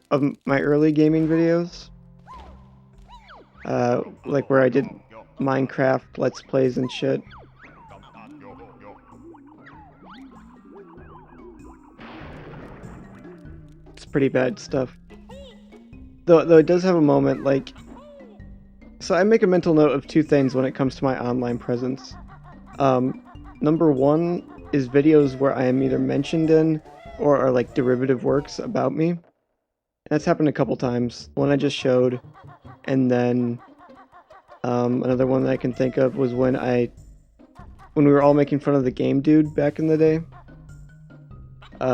of my early gaming videos. Like where I did Minecraft Let's Plays and shit. It's pretty bad stuff. Though it does have a moment, like... So I make a mental note of two things when it comes to my online presence. Number one is videos where I am either mentioned in or are like derivative works about me. And that's happened a couple times. One I just showed, and then Another one that I can think of was when we were all making fun of the Game Dude back in the day.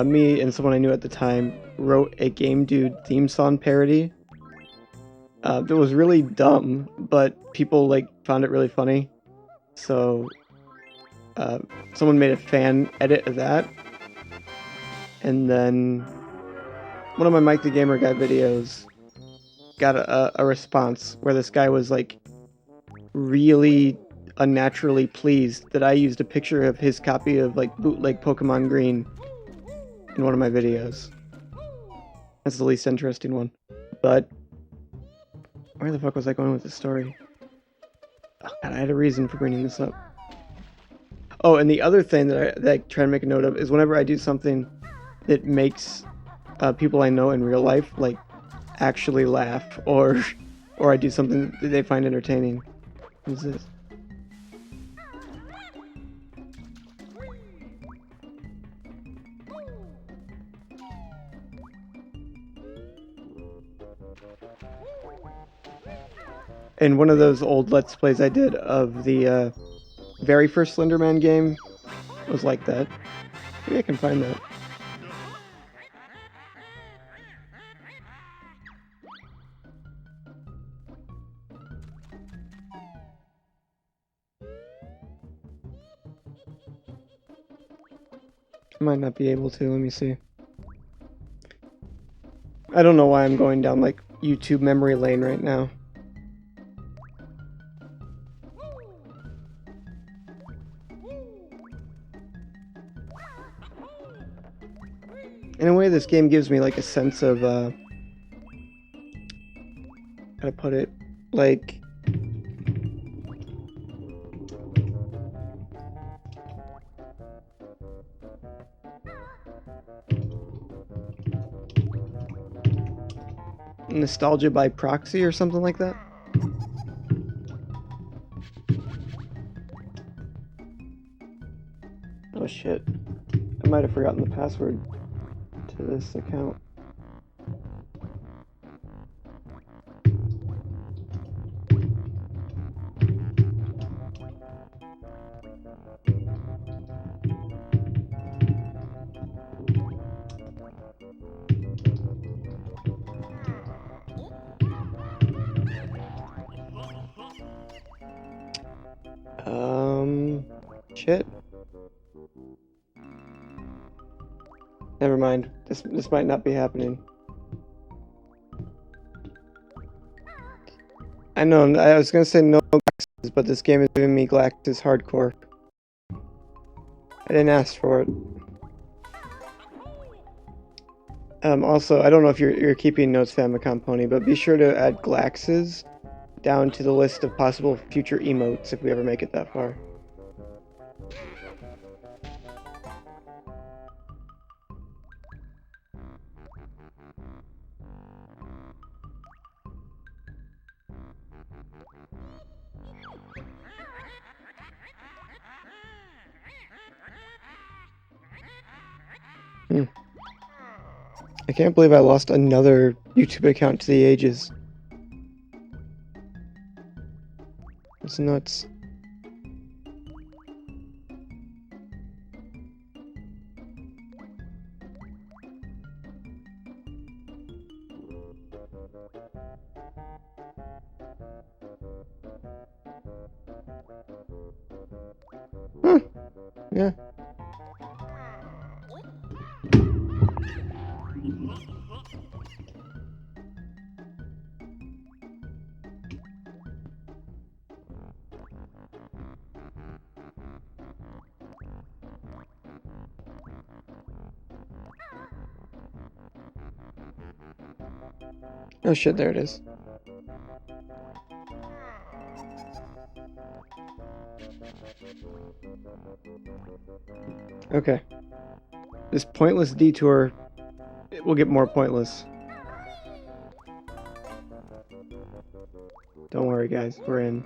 Me and someone I knew at the time wrote a Game Dude theme song parody. That was really dumb, but people like found it really funny. So someone made a fan edit of that, and then one of my Mike the Gamer Guy videos got a response where this guy was like really unnaturally pleased that I used a picture of his copy of like bootleg Pokemon Green in one of my videos. That's the least interesting one. But where the fuck was I going with this story? Oh god, I had a reason for bringing this up. Oh, and the other thing that I try to make a note of is whenever I do something that makes people I know in real life like actually laugh, or I do something that they find entertaining. What's this? In one of those old Let's Plays I did of the very first Slenderman game, was like that. Maybe I can find that. I might not be able to, let me see. I don't know why I'm going down like YouTube memory lane right now. In a way, this game gives me like a sense of how to put it, like nostalgia by proxy or something like that. Oh shit, I might have forgotten the password to this account. Shit. Never mind. This might not be happening. I know, I was gonna say no Glaxes, but this game is giving me Glaxes hardcore. I didn't ask for it. Also, I don't know if you're keeping notes, Famicom Pony, but be sure to add Glaxes down to the list of possible future emotes if we ever make it that far. I can't believe I lost another YouTube account to the ages. It's nuts. Huh. Yeah. Oh shit, there it is. Okay. This pointless detour, it will get more pointless. Don't worry guys, we're in.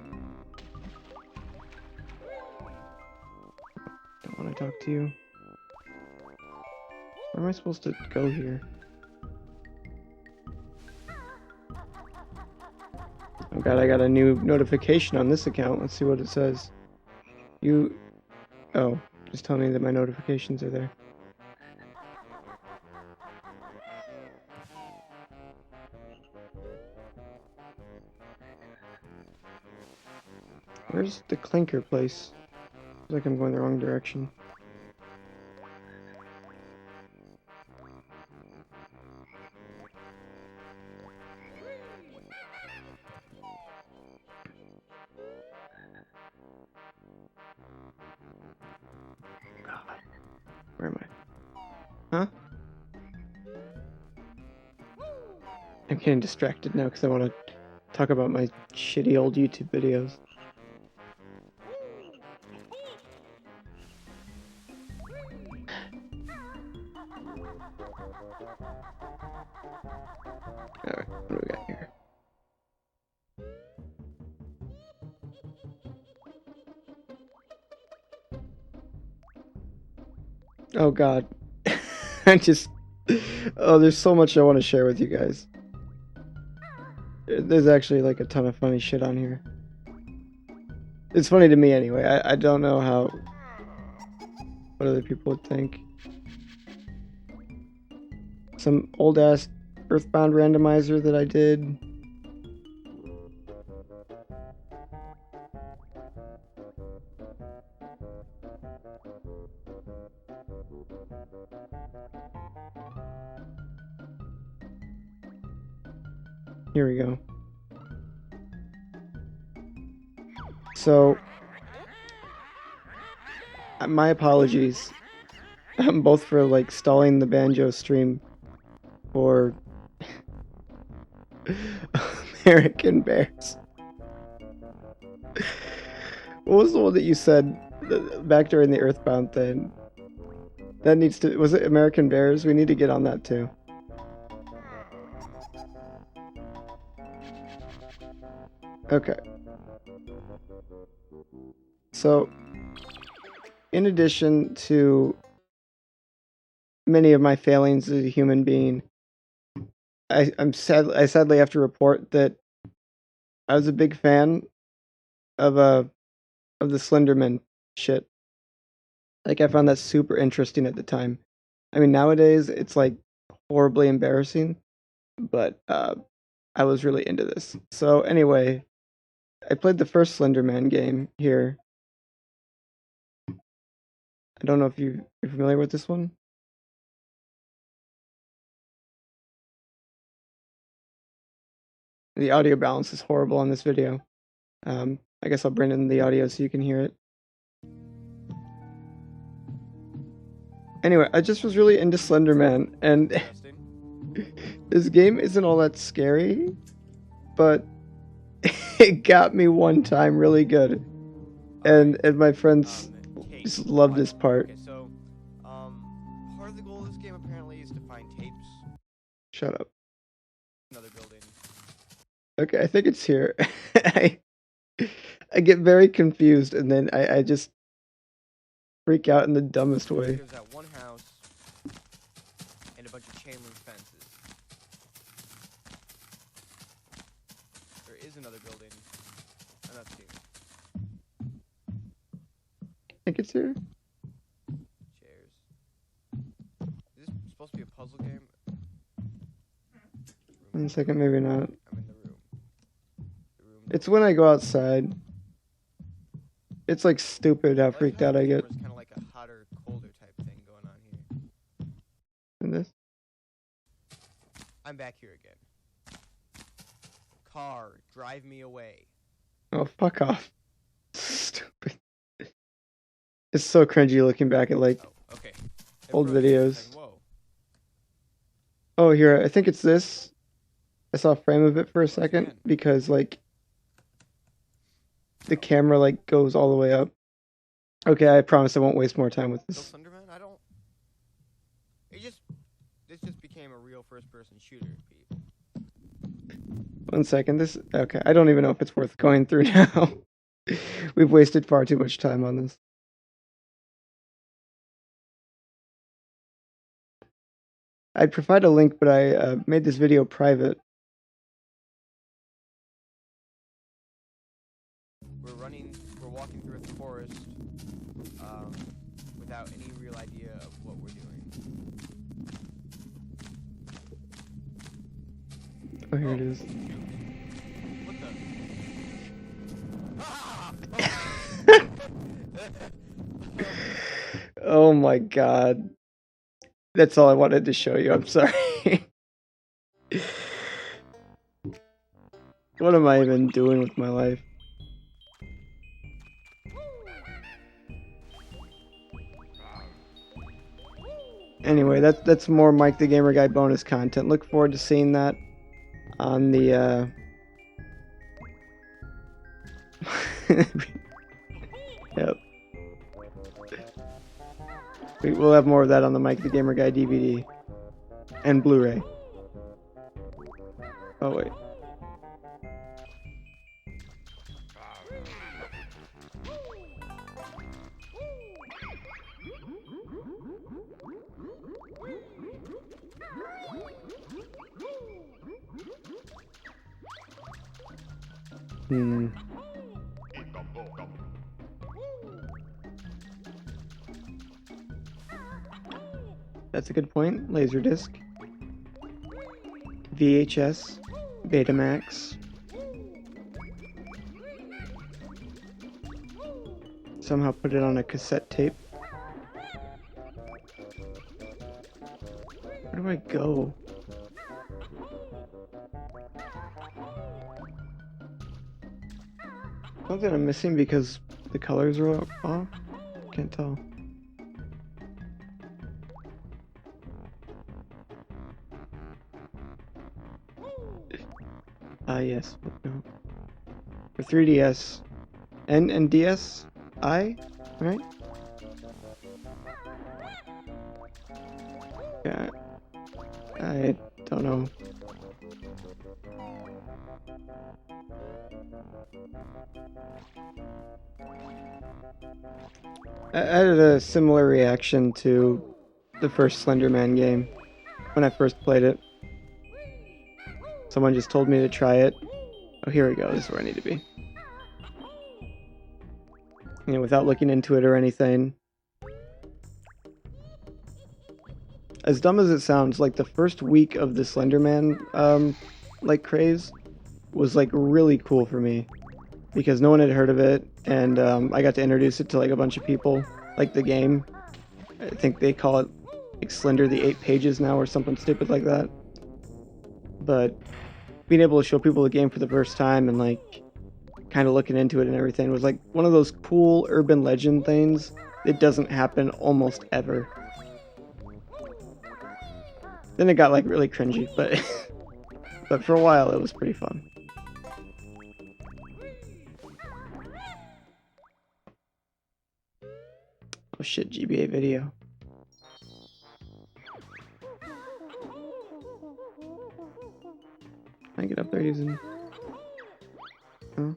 Don't want to talk to you. Where am I supposed to go here? Oh Oh god, I got a new notification on this account. Let's see what it says. Oh, just tell me that my notifications are there. Where's the clinker place? Looks like I'm going the wrong direction. Where am I? Huh? I'm getting distracted now because I want to talk about my shitty old YouTube videos. Alright, what do we got here? Oh god. I just... Oh, there's so much I want to share with you guys. There's actually like a ton of funny shit on here. It's funny to me anyway. I don't know what other people would think. Some old ass Earthbound randomizer that I did. Here we go. So, my apologies, both for like stalling the Banjo stream for American Bears. What was the one that you said back during the Earthbound thing? That needs to... Was it American Bears? We need to get on that too. Okay. So, in addition to many of my failings as a human being, I sadly have to report that I was a big fan of the Slenderman shit. Like, I found that super interesting at the time. I mean, nowadays it's like horribly embarrassing, but I was really into this. So anyway, I played the first Slenderman game here. I don't know if you're familiar with this one. The audio balance is horrible on this video. I guess I'll bring in the audio so you can hear it. Anyway, I just was really into Slenderman, and this game isn't all that scary, but it got me one time really good. And my friends just loved this part. Okay, so part of the goal of this game apparently is to find tapes. Shut up. Another building. Okay, I think it's here. I get very confused, and then I just freak out in the dumbest way. There's that one house and a bunch of chain link fences. There is another building. I'm not seeing it. I think it's here. Chairs. Is this supposed to be a puzzle game? 1 second, maybe not. I'm in the room. It's when I go outside. It's like stupid how freaked out I get. It's kind of like a hotter, colder type thing going on here. In this. I'm back here again. Car, drive me away. Oh, fuck off. Stupid. It's so cringy looking back at like Oh, okay. old froze. videos. Whoa. Oh, here, I think it's this. I saw a frame of it for a second because like the camera like goes all the way up. Okay, I promise I won't waste more time with So this. Slenderman, this just became a real first-person shooter, people. 1 second, okay, I don't even know if it's worth going through now. We've wasted far too much time on this. I'd provide a link, but I made this video private. without any real idea of what we're doing. Oh, here it is. Shoot. What the? Oh my god. That's all I wanted to show you. I'm sorry. What am I even doing with my life? Anyway, that's more Mike the Gamer Guy bonus content. Look forward to seeing that on the Yep. We'll have more of that on the Mike the Gamer Guy DVD and Blu-ray. Oh wait. That's a good point. Laserdisc. VHS. Betamax. Somehow put it on a cassette tape. Where do I go? Something I'm missing because the colors are off? Can't tell. Yes. No. For 3DS and DS, right? Yeah. I don't know. I had a similar reaction to the first Slender Man game when I first played it. Someone just told me to try it. Oh, here we go. This is where I need to be. You know, without looking into it or anything. As dumb as it sounds, like the first week of the Slender Man, like craze was like really cool for me because no one had heard of it, and I got to introduce it to like a bunch of people, like the game. I think they call it like Slender the 8 Pages now or something stupid like that. But being able to show people the game for the first time and like kind of looking into it and everything was like one of those cool urban legend things that doesn't happen almost ever. Then it got like really cringy, but but for a while it was pretty fun. Oh shit, GBA video. Can I get up there using... Huh?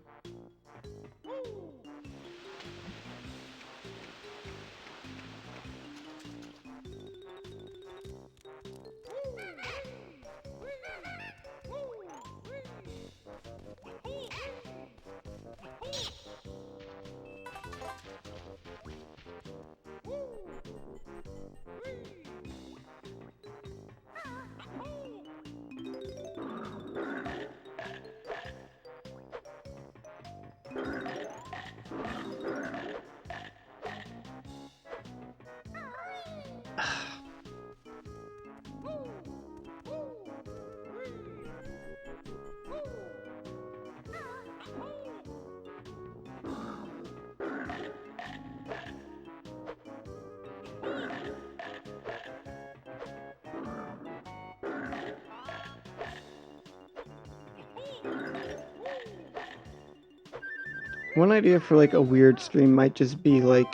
One idea for like a weird stream might just be like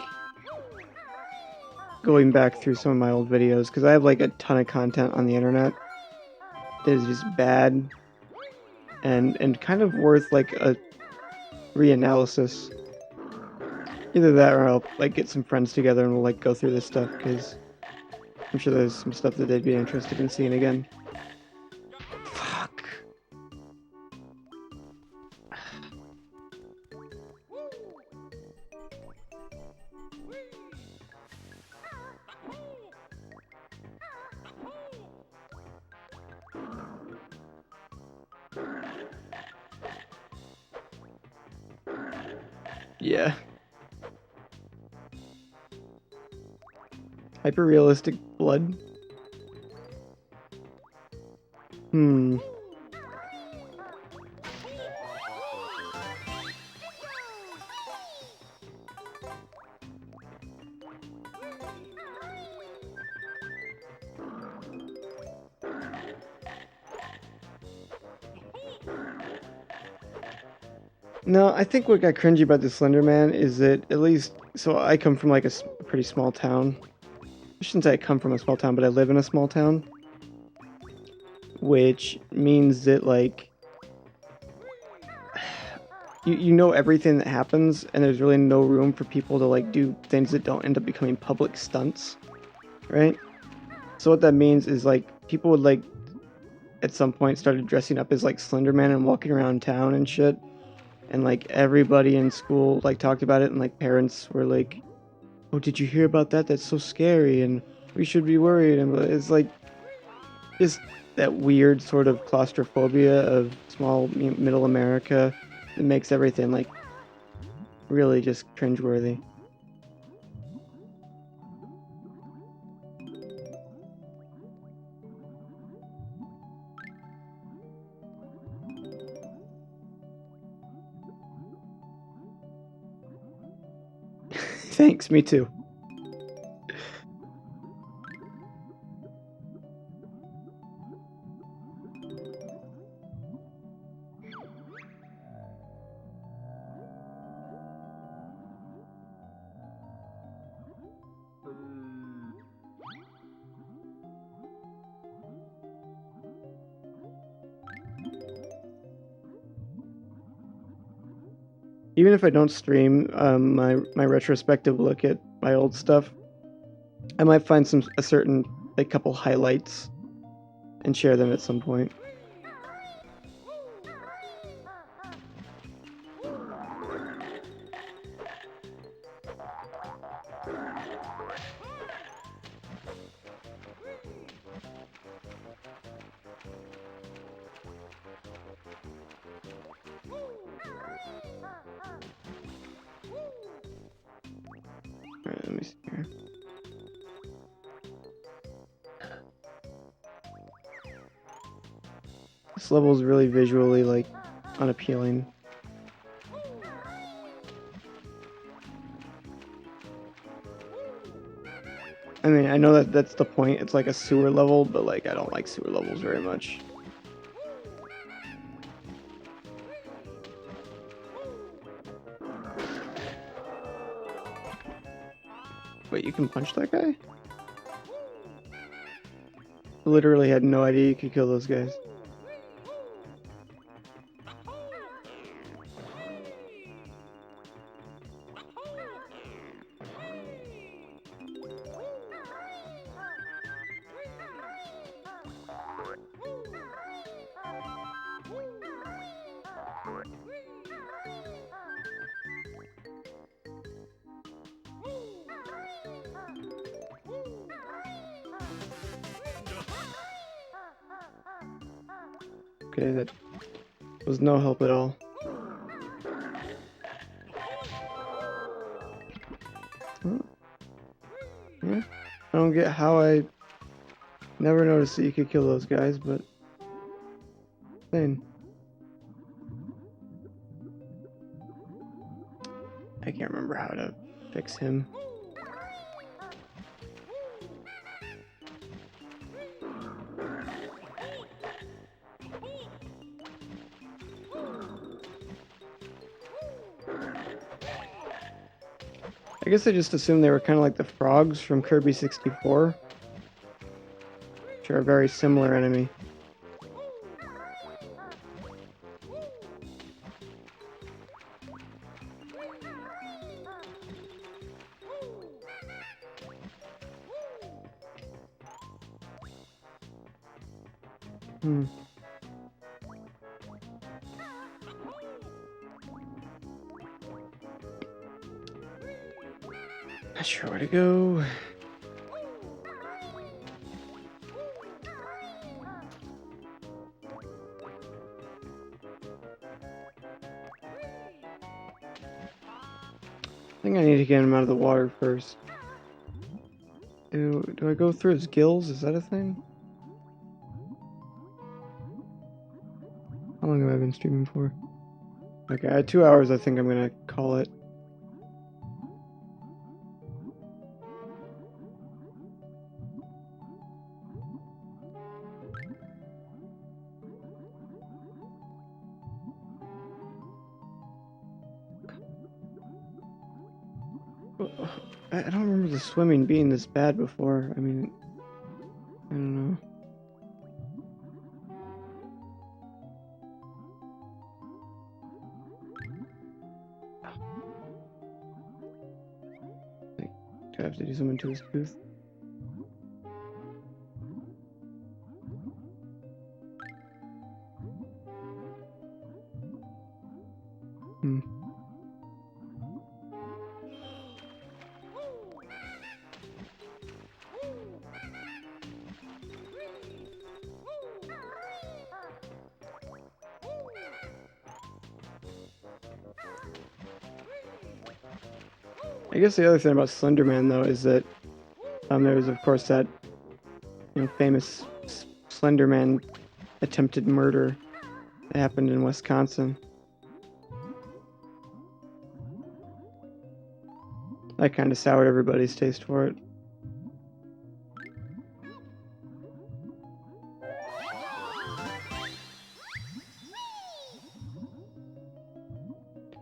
going back through some of my old videos, because I have like a ton of content on the internet that is just bad and kind of worth like a reanalysis. Either that or I'll like get some friends together and we'll like go through this stuff, because I'm sure there's some stuff that they'd be interested in seeing again. Fuck. Yeah. Hyper realistic blood. Hmm. No, I think what got cringy about the Slender Man is that at least, so I come from like a pretty small town. I shouldn't say I come from a small town, but I live in a small town, which means that like you know everything that happens, and there's really no room for people to like do things that don't end up becoming public stunts, right? So what that means is like people would like at some point started dressing up as like Slender Man and walking around town and shit, and like everybody in school like talked about it, and like parents were like, "Oh, did you hear about that? That's so scary, and we should be worried." And it's like just that weird sort of claustrophobia of small middle America that makes everything like really just cringeworthy. Thanks, me too. Even if I don't stream my retrospective look at my old stuff, I might find a certain like couple highlights and share them at some point. Alright, let me see here. This level is really visually like unappealing. I mean, I know that that's the point. It's like a sewer level, but like I don't like sewer levels very much. Wait, you can punch that guy? Literally had no idea you could kill those guys. Okay, that was no help at all. Oh. Yeah, I don't get how I never noticed that you could kill those guys, but insane. I can't remember how to fix him. I guess I just assumed they were kind of like the frogs from Kirby 64, which are a very similar enemy. Hmm. Not sure where to go. get him out of the water first. Do I go through his gills? Is that a thing? How long have I been streaming for? Okay, at 2 hours I think I'm gonna call it. I don't remember the swimming being this bad before. I mean, I don't know. Like, do I have to do something to his tooth? Hmm. I guess the other thing about Slender Man, though, is that there was, of course, that famous Slender Man attempted murder that happened in Wisconsin. That kind of soured everybody's taste for it.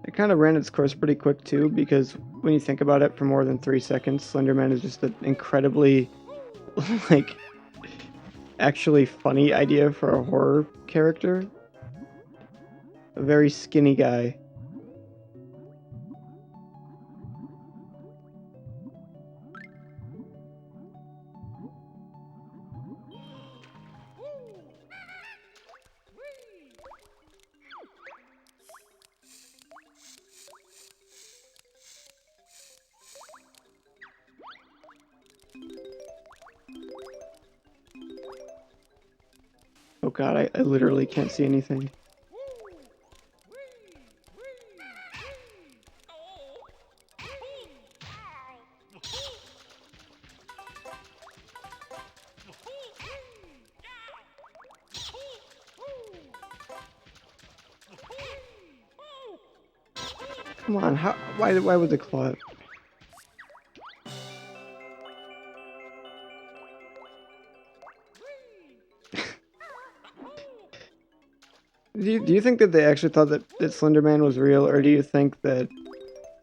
It kind of ran its course pretty quick too, because when you think about it, for more than 3 seconds, Slender Man is just an incredibly, like, actually funny idea for a horror character. A very skinny guy. Oh god, I literally can't see anything. Come on, why would the claw? Do you think that they actually thought that Slender Man was real, or do you think that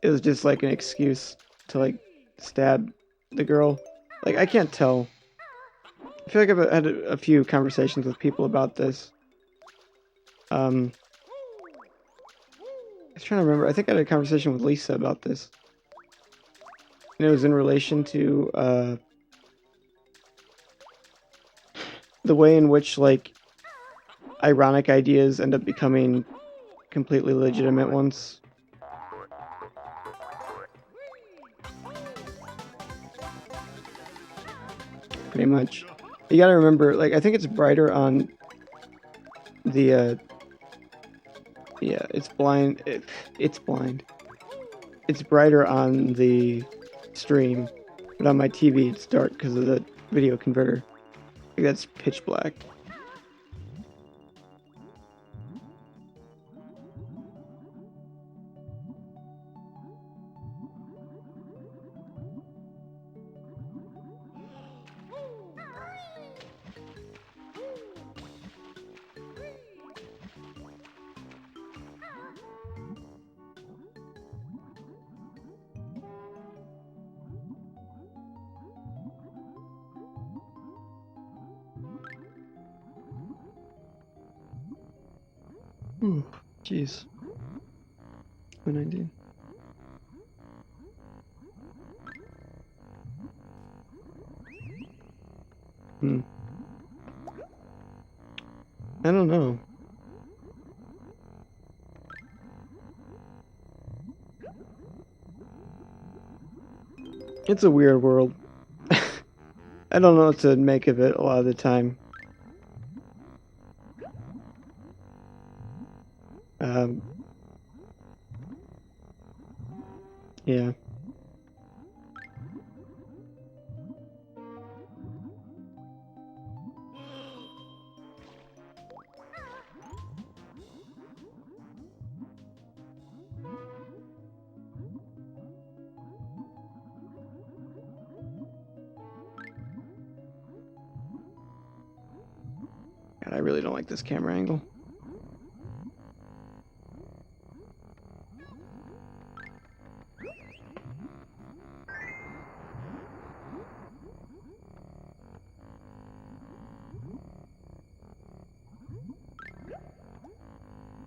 it was just like an excuse to like stab the girl? Like, I can't tell. I feel like I've had a few conversations with people about this. I was trying to remember. I think I had a conversation with Lisa about this. And it was in relation to the way in which, like, ironic ideas end up becoming completely legitimate ones. Pretty much. You gotta remember, like, I think it's brighter on the, yeah, it's blind. It's blind. It's brighter on the stream, but on my TV it's dark because of the video converter. Like, that's pitch black. Jeez. 19. I don't know. It's a weird world. I don't know what to make of it a lot of the time. Yeah. God, I really don't like this camera angle.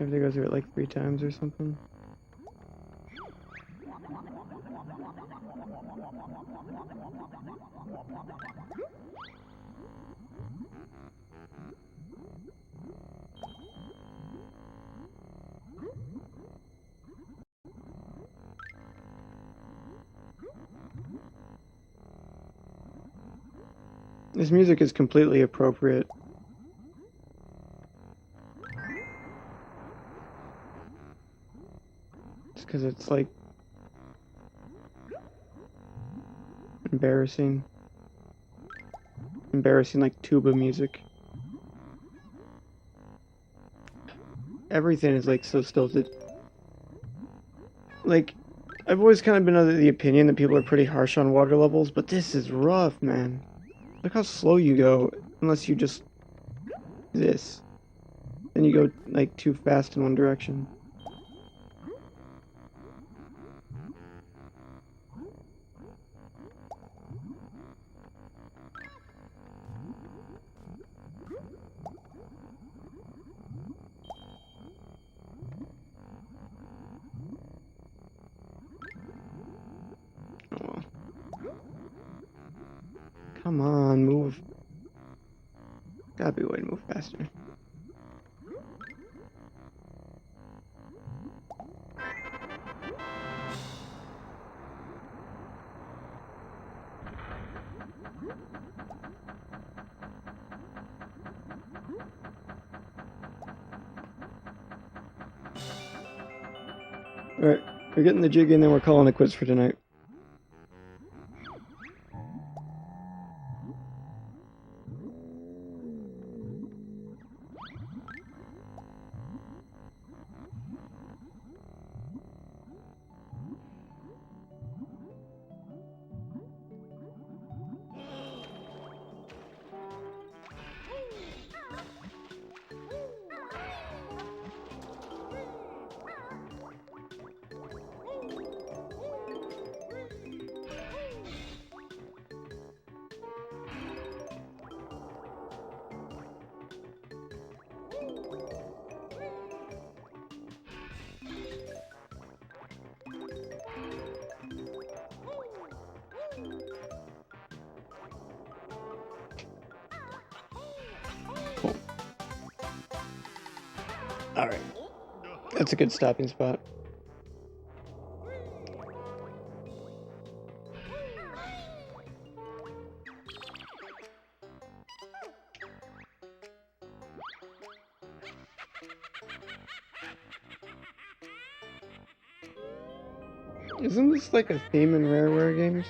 I have to go through it like 3 times or something. This music is completely appropriate. Just because it's like embarrassing. Embarrassing like tuba music. Everything is like so stilted. Like, I've always kind of been of the opinion that people are pretty harsh on water levels, but this is rough, man. Look how slow you go, unless you just this. Then you go like too fast in one direction. Oh well. Come on, move. Gotta be a way to move faster. Alright, we're getting the jig in, then we're calling it quits for tonight. Cool. Alright. That's a good stopping spot. Isn't this like a theme in Rareware games?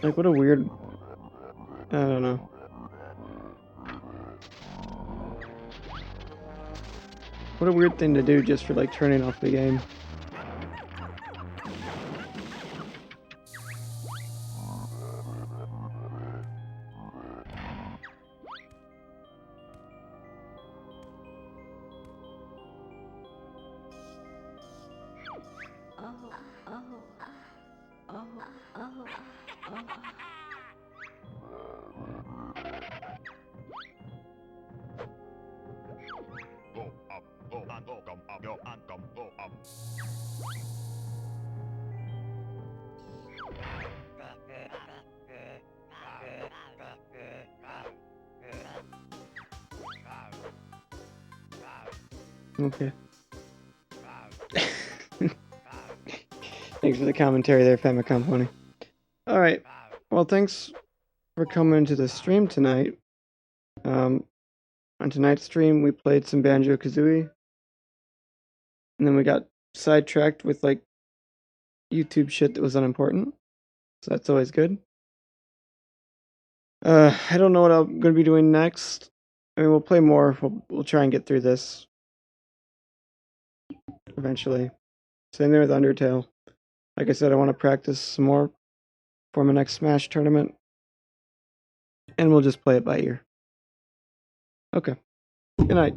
Like, what a weird... I don't know. What a weird thing to do just for, like, turning off the game. Okay. Thanks for the commentary there, Famicom Pony. Alright. Well, thanks for coming to the stream tonight. On tonight's stream, we played some Banjo-Kazooie. And then we got sidetracked with, like, YouTube shit that was unimportant. So that's always good. I don't know what I'm going to be doing next. I mean, we'll play more. We'll try and get through this. Eventually. Same thing with Undertale. Like I said, I want to practice some more for my next Smash tournament. and we'll just play it by ear. Okay. Good night.